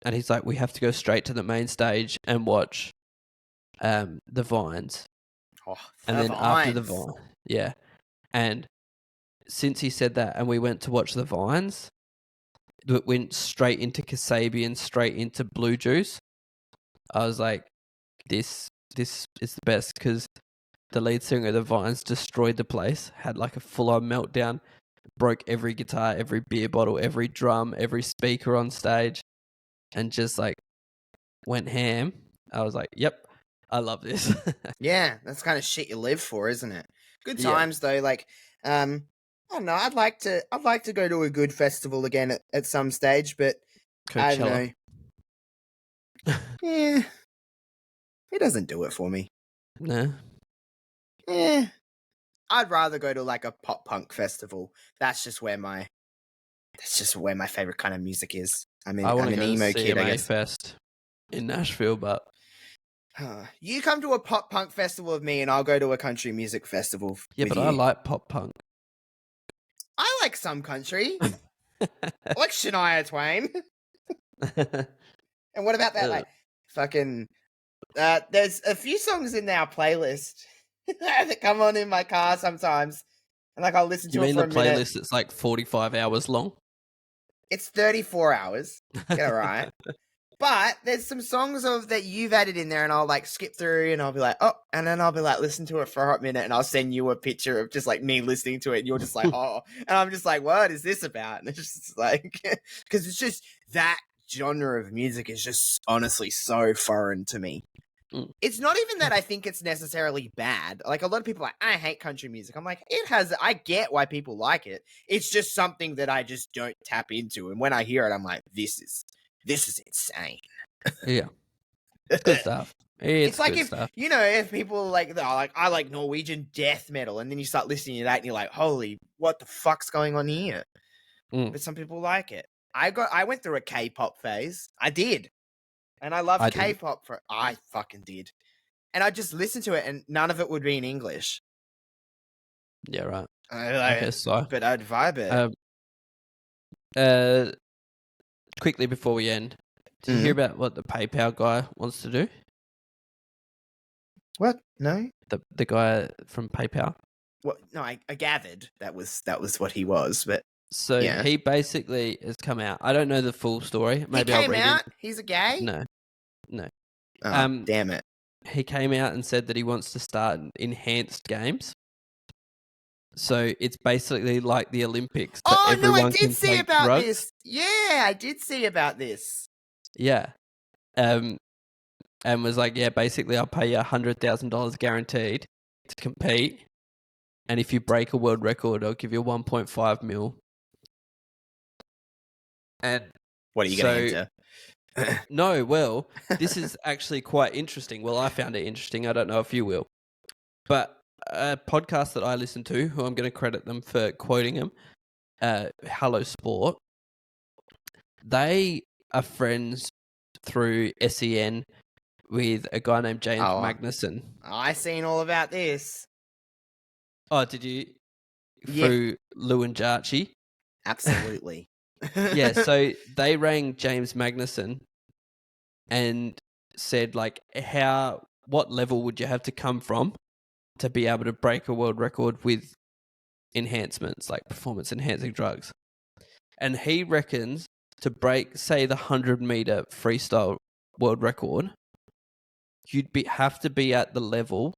And he's like, we have to go straight to the main stage and watch the Vines. Oh, and then after the Vines. Yeah. And since he said that and we went to watch the Vines, it went straight into Kasabian, straight into Blue Juice. I was like, this is the best, because the lead singer of the Vines destroyed the place, had like a full-on meltdown, broke every guitar, every beer bottle, every drum, every speaker on stage. And just like went ham. I was like, yep, I love this. Yeah, that's kind of shit you live for, isn't it? Good Yeah. times though. Like, I don't know. I'd like to go to a good festival again at some stage, but I don't Coachella. know. Yeah, it doesn't do it for me. No. Yeah, I'd rather go to like a pop punk festival. That's just where my favorite kind of music is. I want to I'm an go to emo kid, I CMA guess. Fest in Nashville, but You come to a pop punk festival with me, and I'll go to a country music festival yeah, with but you. I like pop punk. I like some country. I like Shania Twain. And what about that, like, fucking... there's a few songs in our playlist that come on in my car sometimes, and like I'll listen You to it mean for the a minute. playlist that's like 45 hours long? It's 34 hours. Get it right. But there's some songs that you've added in there, and I'll like skip through, and I'll be like, oh, and then I'll be like, listen to it for a hot minute, and I'll send you a picture of just like me listening to it, and you're just like, oh, and I'm just like, what is this about? And it's just like, because it's just that genre of music is just honestly so foreign to me. It's not even that I think it's necessarily bad. Like, a lot of people are like, I hate country music. I'm like, I get why people like it. It's just something that I just don't tap into. And when I hear it, I'm like, this is insane. Yeah. It's good stuff. It's like good stuff. if people like, I like Norwegian death metal, and then you start listening to that and you're like, holy, what the fuck's going on here? But some people like it. I went through a K-pop phase. I did. And I loved K-pop I fucking did. And I just listened to it, and none of it would be in English. Yeah, right. I guess so. But I'd vibe it. Quickly before we end, did you hear about what the PayPal guy wants to do? What? No? The guy from PayPal? What? No, I gathered that was what he was, but... So he basically has come out. I don't know the full story. Maybe I'll read it. He's a gay? No. Oh, damn it. He came out and said that he wants to start enhanced games. So it's basically like the Olympics. But I did see about this. Yeah, I did see about this. Yeah. And was like, yeah, basically I'll pay you $100,000 guaranteed to compete. And if you break a world record, I'll give you 1.5 mil. And what are you going to enter? No, well, this is actually quite interesting. Well, I found it interesting. I don't know if you will. But a podcast that I listen to, who I'm going to credit them for quoting them, Hello Sport, they are friends through SEN with a guy named James Magnuson. I seen all about this. Oh, did you? Through Lou and Jarchi? Absolutely. Yeah, so they rang James Magnuson and said, like, what level would you have to come from to be able to break a world record with enhancements, like performance enhancing drugs? And he reckons to break, say, the 100-meter freestyle world record, you'd have to be at the level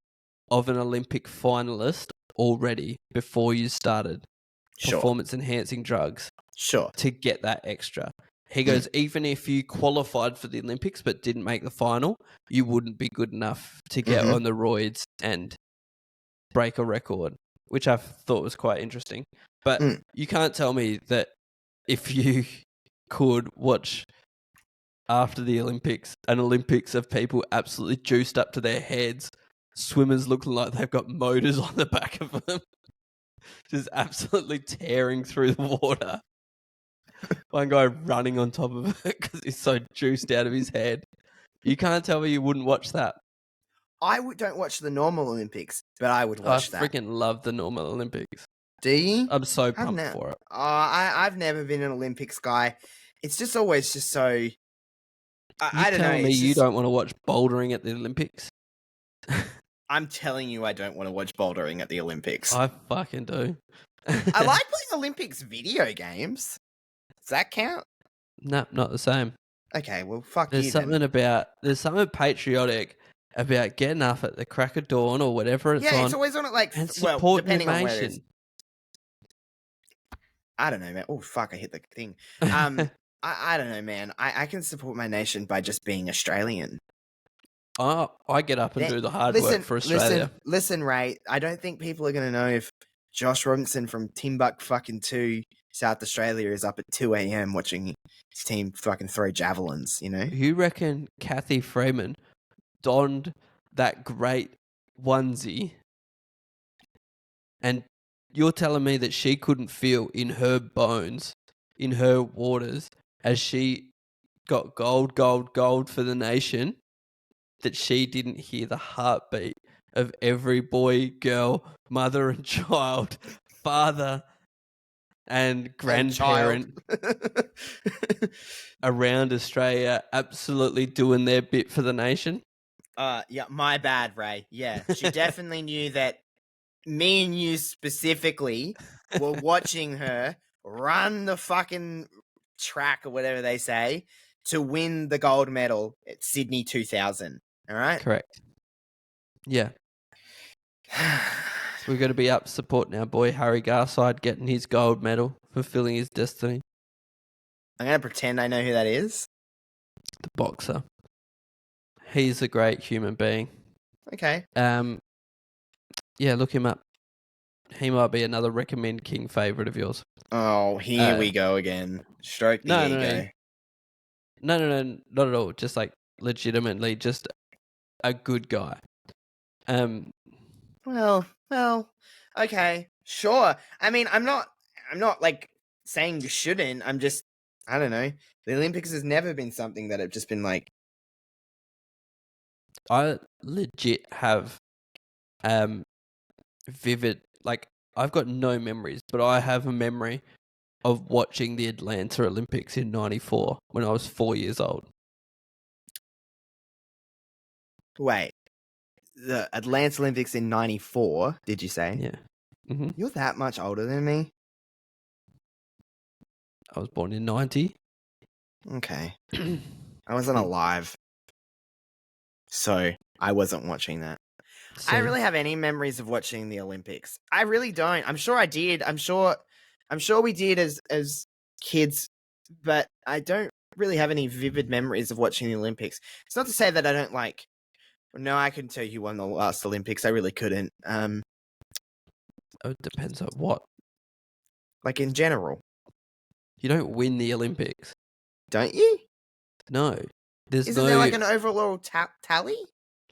of an Olympic finalist already before you started performance enhancing drugs. Sure. To get that extra. He goes, even if you qualified for the Olympics but didn't make the final, you wouldn't be good enough to get on the roids and break a record, which I thought was quite interesting. But you can't tell me that if you could watch after the Olympics, an Olympics of people absolutely juiced up to their heads, swimmers looking like they've got motors on the back of them, just absolutely tearing through the water. One guy running on top of it because he's so juiced out of his head. You can't tell me you wouldn't watch that. I don't watch the normal Olympics, but I would watch that. I freaking love the normal Olympics. Do you? I'm so pumped for it. I've never been an Olympics guy. It's just always just so... I don't know. You're telling me you don't want to watch bouldering at the Olympics? I'm telling you I don't want to watch bouldering at the Olympics. I fucking do. I like playing Olympics video games. Does that count? No, not the same. Okay, well, fuck you then. There's something patriotic about getting up at the crack of dawn or whatever it's on. Yeah, it's always on at like... And support depending your on where it is. nation. I don't know, man. Oh, fuck, I hit the thing. I don't know, man. I can support my nation by just being Australian. I get up and do the hard work for Australia. Listen, Ray. I don't think people are going to know if Josh Robinson from Timbuk2, South Australia, is up at 2 a.m. watching his team fucking throw javelins, you know? You reckon Kathy Freeman donned that great onesie and you're telling me that she couldn't feel in her bones, in her waters, as she got gold for the nation, that she didn't hear the heartbeat of every boy, girl, mother and child, father and grandparent around Australia absolutely doing their bit for the nation? Yeah, my bad, Ray. Yeah, she definitely knew that me and you specifically were watching her run the fucking track or whatever they say to win the gold medal at Sydney 2000. All right? Correct. Yeah. So we're going to be up supporting our boy Harry Garside getting his gold medal, fulfilling his destiny. I'm going to pretend I know who that is. The boxer. He's a great human being. Okay. Yeah, look him up. He might be another recommend king favourite of yours. Oh, here we go again. Stroke the ego. No, not at all. Just like legitimately just a good guy. Well, okay, sure. I mean, I'm not like saying you shouldn't. I'm just, I don't know. The Olympics has never been something that I've just been like. I legit have vivid, like, I've got no memories, but I have a memory of watching the Atlanta Olympics in 94 when I was 4 years old. Wait, the Atlanta Olympics in 94, did you say? Yeah. Mm-hmm. You're that much older than me? I was born in 90. Okay. I wasn't alive. So I wasn't watching that. I don't really have any memories of watching the Olympics. I really don't. I'm sure I did. I'm sure we did as kids, but I don't really have any vivid memories of watching the Olympics. It's not to say that I don't like. No, I couldn't tell you who won the last Olympics. I really couldn't. It depends on what. Like in general. You don't win the Olympics. Don't you? No. Isn't there like an overall tally?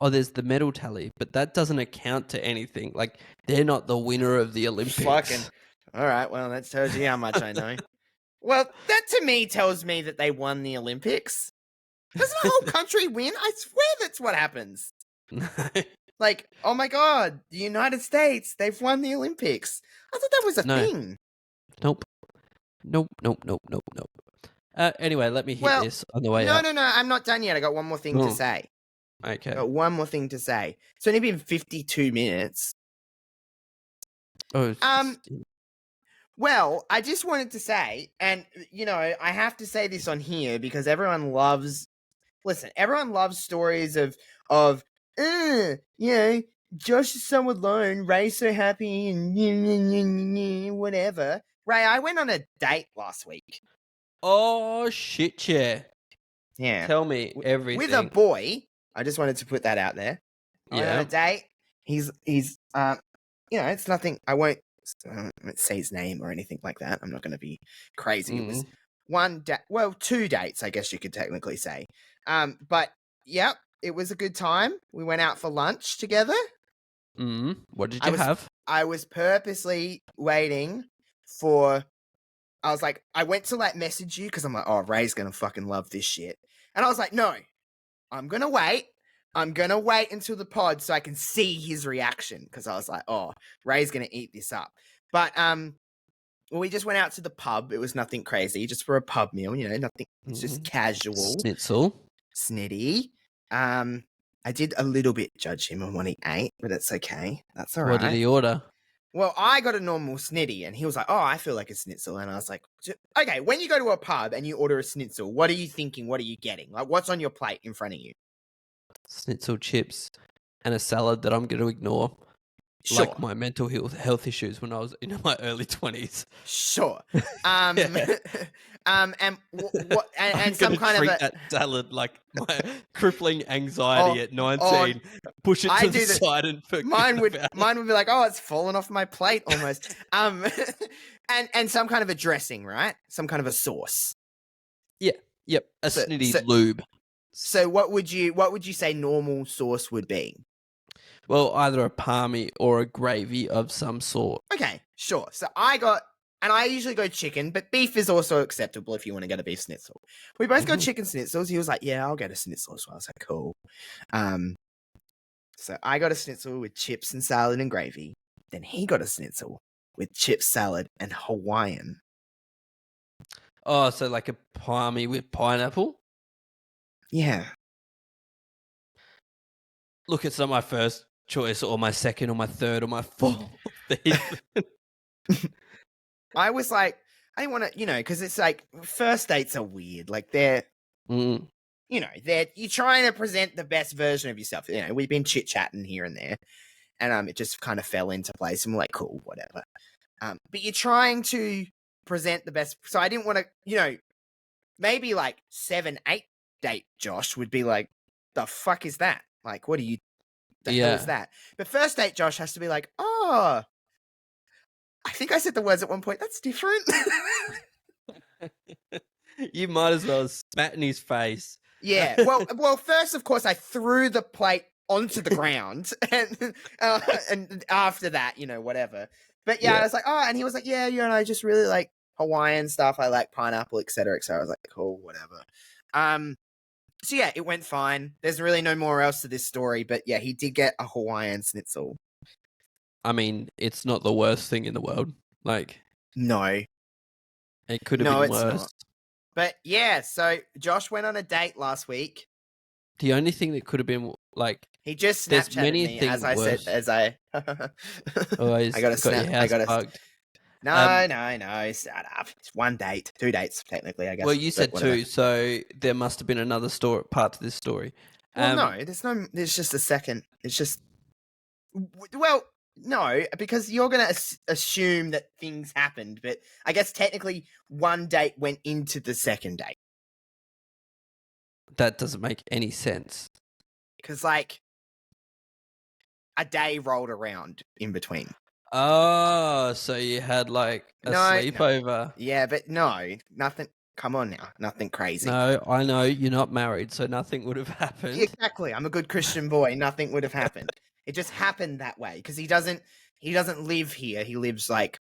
Oh, there's the medal tally, but that doesn't account to anything. Like, they're not the winner of the Olympics. Fucking. All right, well, that tells you how much I know. Well, that to me tells me that they won the Olympics. Doesn't the whole country win? I swear that's what happens. Like, oh my god, the United States, they've won the Olympics. I thought that was a thing. Nope. Anyway, let me hit this on the way out. No, I'm not done yet. I got one more thing to say. Okay. I got one more thing to say. It's only been 52 minutes. Oh. Well, I just wanted to say, and, you know, I have to say this on here because everyone loves stories of, you know, Josh is so alone, Ray's so happy, and whatever. Ray, I went on a date last week. Oh, shit, yeah. Yeah. Tell me everything. With a boy. I just wanted to put that out there. I went on a date. He's you know, it's nothing. I won't say his name or anything like that. I'm not going to be crazy. It was two dates, I guess you could technically say. But yeah, it was a good time. We went out for lunch together. What did you have? I was purposely waiting for. I was like, I went to like message you because I'm like, oh, Ray's gonna fucking love this shit, and I was like, no, I'm gonna wait. I'm gonna wait until the pod so I can see his reaction because I was like, oh, Ray's gonna eat this up. But we just went out to the pub. It was nothing crazy, just for a pub meal, you know, nothing. It's just casual. Schnitzel. Snitty. I did a little bit judge him on what he ate, but it's okay. That's all right. What did he order? Well, I got a normal snitty, and he was like, oh, I feel like a schnitzel. And I was like, okay, when you go to a pub and you order a schnitzel, what are you thinking? What are you getting? Like, what's on your plate in front of you? Schnitzel chips and a salad that I'm going to ignore. Sure. Like my mental health issues when I was in my early 20s. Sure. And some gonna kind of treat a that salad like my crippling anxiety oh, at 19. Push it I to the do that. side and forget Mine would about be like, oh, it's fallen off my plate almost. And some kind of a dressing, right? Some kind of a sauce. it. Yep. A So, snitty so, lube. so what would you say normal sauce would be? Well, either a palmy or a gravy of some sort. Okay, sure. So I usually go chicken, but beef is also acceptable if you want to get a beef schnitzel. We both got chicken schnitzels. He was like, yeah, I'll get a schnitzel as well. I was like, cool. So I got a schnitzel with chips and salad and gravy. Then he got a schnitzel with chips, salad, and Hawaiian. Oh, so like a palmy with pineapple? Yeah. Look, it's not my first choice or my second or my third or my fourth. I was like, I didn't want to, because it's like first dates are weird. Like they're, you're trying to present the best version of yourself. We've been chit chatting here and there, and it just kind of fell into place. And we're like, cool, whatever. But you're trying to present the best. So I didn't want to, maybe like 7-8 date Josh would be like, the fuck is that? Like, what are you? The hell is that? But first date Josh has to be like, oh. I think I said the words at one point. That's different. You might as well have spat in his face. Yeah. Well. First, of course, I threw the plate onto the ground, and after that, whatever. But yeah, I was like, oh, and he was like, yeah, I just really like Hawaiian stuff. I like pineapple, etc., etc. I was like, cool, whatever. So yeah, it went fine. There's really no more else to this story, but yeah, he did get a Hawaiian schnitzel. I mean, it's not the worst thing in the world. Like, no, it could have been worse. Not. But yeah, so Josh went on a date last week. The only thing that could have been like he just Snapchatted me as I worse. said I got a snap. I got a no. Start up. It's 1 date, 2 dates technically. I guess. Well, you said 2, so there must have been another part to this story. Well, no, there's just a second. It's just no, because you're going to assume that things happened, but I guess technically 1 date went into the second date. That doesn't make any sense. Because, like, a day rolled around in between. Oh, so you had, like, a sleepover. No. Yeah, but no, nothing. Come on now, nothing crazy. No, I know you're not married, so nothing would have happened. Exactly, I'm a good Christian boy. Nothing would have happened. It just happened that way because he doesn't live here. He lives like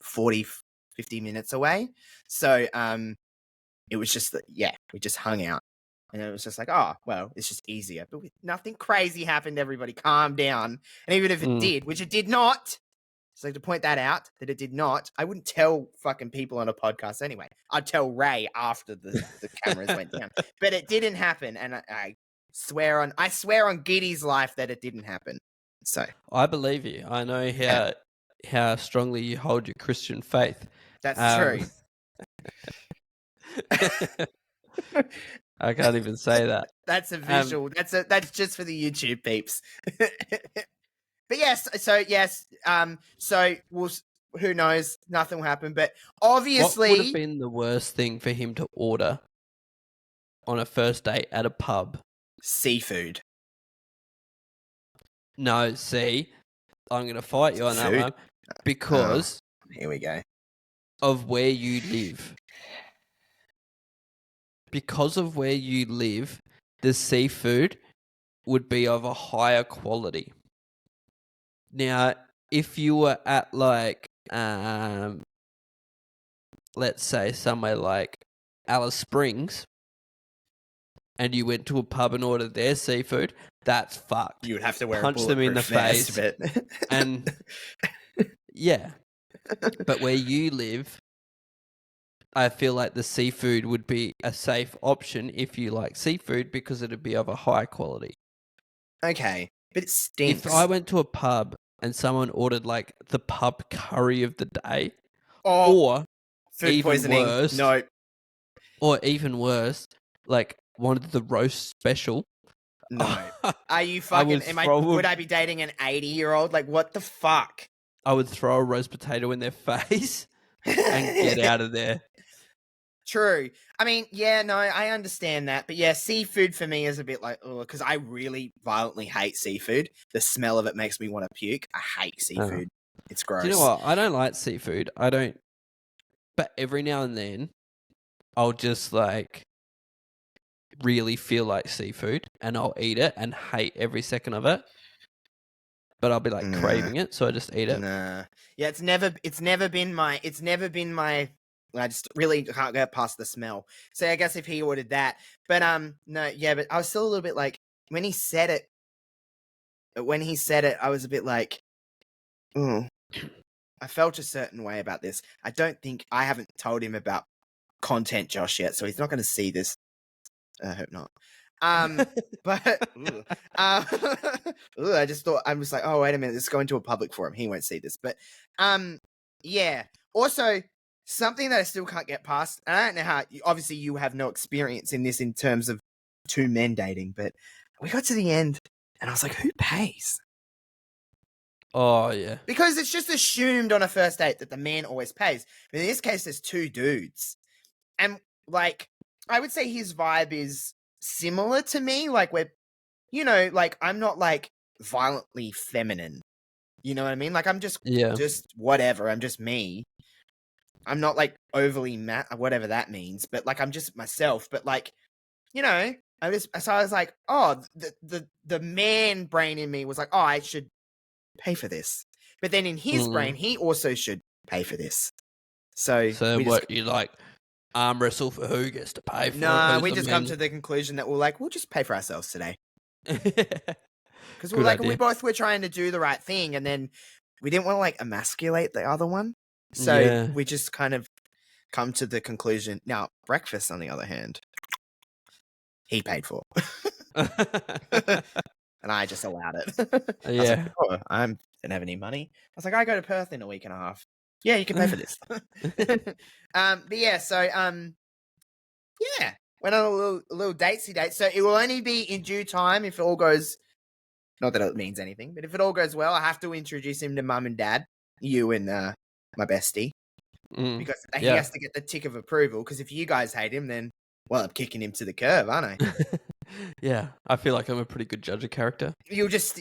40, 50 minutes away. So it was just that, we just hung out. And it was just like, oh, well, it's just easier. But nothing crazy happened, everybody. Calm down. And even if it did, which it did not, just like to point that out, that it did not, I wouldn't tell fucking people on a podcast anyway. I'd tell Ray after the cameras went down. But it didn't happen. And I swear on Giddy's life that it didn't happen. So I believe you. I know how strongly you hold your Christian faith. That's true. I can't even say that. That's a visual. That's just for the YouTube peeps. But yes, so who knows? Nothing will happen. But obviously, what would have been the worst thing for him to order on a first date at a pub? Seafood. No, see, I'm going to fight you on that one because here we go. Of where you live. Because of where you live, the seafood would be of a higher quality. Now, if you were at like, let's say somewhere like Alice Springs, and you went to a pub and ordered their seafood, that's fucked. You would have to punch them in the face, and yeah. But where you live, I feel like the seafood would be a safe option if you like seafood because it'd be of a high quality. Okay, but it stinks. If I went to a pub and someone ordered like the pub curry of the day, or food even poisoning, worse, no, or even worse, like wanted the roast special. No, are you fucking? Would I be dating an 80-year-old? Like, what the fuck? I would throw a roast potato in their face and get out of there. True. I mean, yeah, no, I understand that. But yeah, seafood for me is a bit like, oh, because I really violently hate seafood. The smell of it makes me want to puke. I hate seafood. It's gross. Do you know what? I don't like seafood. I don't. But every now and then, I'll just like really feel like seafood and I'll eat it and hate every second of it. But I'll be like craving it, so I just eat it. Nah. Yeah, it's never been my I just really can't get past the smell. So I guess if he ordered that. But no, yeah, but I was still a little bit like when he said it, I was a bit like, oh, I felt a certain way about this. I haven't told him about content Josh yet, so he's not gonna see this. I hope not. But I just thought I was like, oh wait a minute, this is going to a public forum. He won't see this. But yeah. Also, something that I still can't get past. And I don't know how. Obviously, you have no experience in this in terms of two men dating. But we got to the end, and I was like, who pays? Oh yeah, because it's just assumed on a first date that the man always pays. But in this case, there's two dudes, and like I would say his vibe is similar to me. Like we're, like I'm not like violently feminine. You know what I mean? Like I'm just whatever. I'm just me. I'm not like overly whatever that means, but like I'm just myself. But like, I was like, oh, the man brain in me was like, oh, I should pay for this. But then in his brain, he also should pay for this. So you like arm wrestle for who gets to pay for it? No, we just come to the conclusion that we'll just pay for ourselves today. Because we both were trying to do the right thing, and then we didn't want to like emasculate the other one. So we just kind of come to the conclusion. Now, breakfast, on the other hand, he paid for. And I just allowed it. Yeah. I didn't have any money. I was like, I go to Perth in a week and a half. Yeah, you can pay for this. But yeah, so yeah, went on a little datesy date. So it will only be in due time if it all goes. Not that it means anything, but if it all goes well, I have to introduce him to mum and dad, you and my bestie, because he has to get the tick of approval. Because if you guys hate him, then I'm kicking him to the curb, aren't I? Yeah, I feel like I'm a pretty good judge of character. You just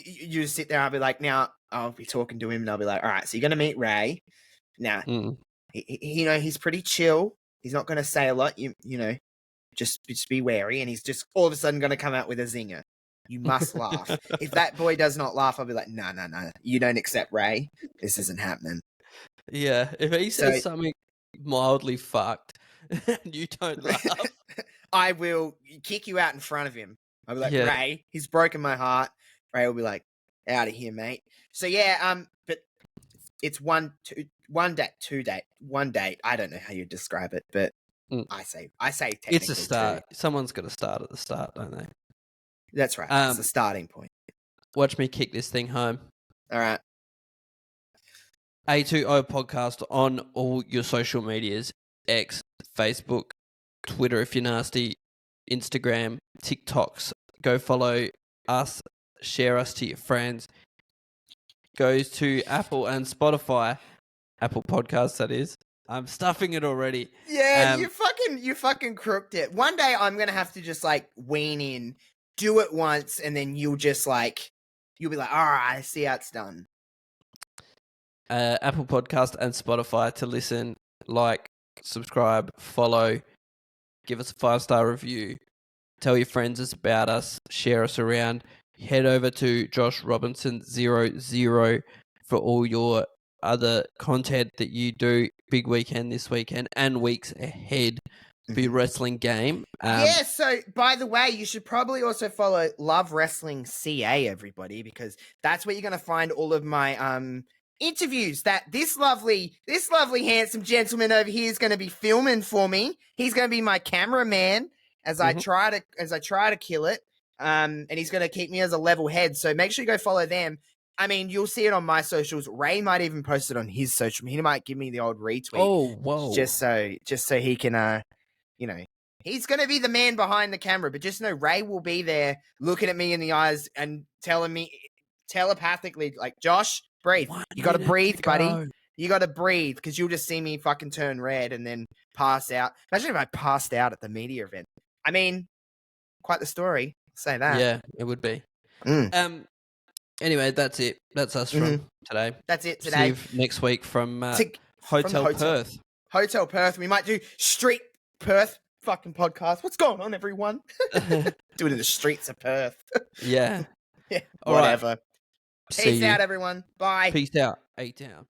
sit there. I'll be like, now I'll be talking to him, and I'll be like, all right, so you're gonna meet Ray. Now, he's pretty chill. He's not gonna say a lot. You know, just be wary, and he's just all of a sudden gonna come out with a zinger. You must laugh. If that boy does not laugh, I'll be like, no, you don't accept Ray. This isn't happening. Yeah, if he says something mildly fucked and you don't laugh, I will kick you out in front of him. I'll be like, Ray, he's broken my heart. Ray will be like, out of here, mate. So yeah, but it's one date. I don't know how you describe it, but I say technically it's a start. Someone's got to start at the start, don't they? That's right. It's the starting point. Watch me kick this thing home. All right. A2O podcast on all your social medias: X, Facebook, Twitter if you're nasty, Instagram, TikToks. Go follow us, share us to your friends. Goes to Apple and Spotify, Apple Podcasts, that is. I'm stuffing it already. Yeah, you fucking crooked it. One day I'm gonna have to just like wean in, do it once, and then you'll be like, all right, I see how it's done. Apple Podcast and Spotify to listen, like, subscribe, follow, give us a 5-star review, tell your friends about us, share us around. Head over to Josh Robinson 00 for all your other content that you do. Big weekend this weekend and weeks ahead for your wrestling game. So by the way, you should probably also follow Love Wrestling CA, everybody, because that's where you're going to find all of my interviews that this lovely handsome gentleman over here is going to be filming for me. He's going to be my cameraman as I try to kill it. And he's going to keep me as a level head. So make sure you go follow them. I mean, you'll see it on my socials. Ray might even post it on his social. He might give me the old retweet. Oh, whoa! Just so he can, he's going to be the man behind the camera. But just know Ray will be there, looking at me in the eyes and telling me telepathically, like, Josh, breathe. You got to breathe, buddy. You got to breathe because you'll just see me fucking turn red and then pass out. Imagine if I passed out at the media event. I mean, quite the story. Say that. Yeah, it would be. Anyway, that's it. That's us from today. That's it today. See you next week from Hotel Perth. Hotel Perth. We might do Street Perth fucking podcast. What's going on, everyone? Do it in the streets of Perth. Yeah. Whatever. Right. Peace out, everyone. Bye. Peace out. A-Town.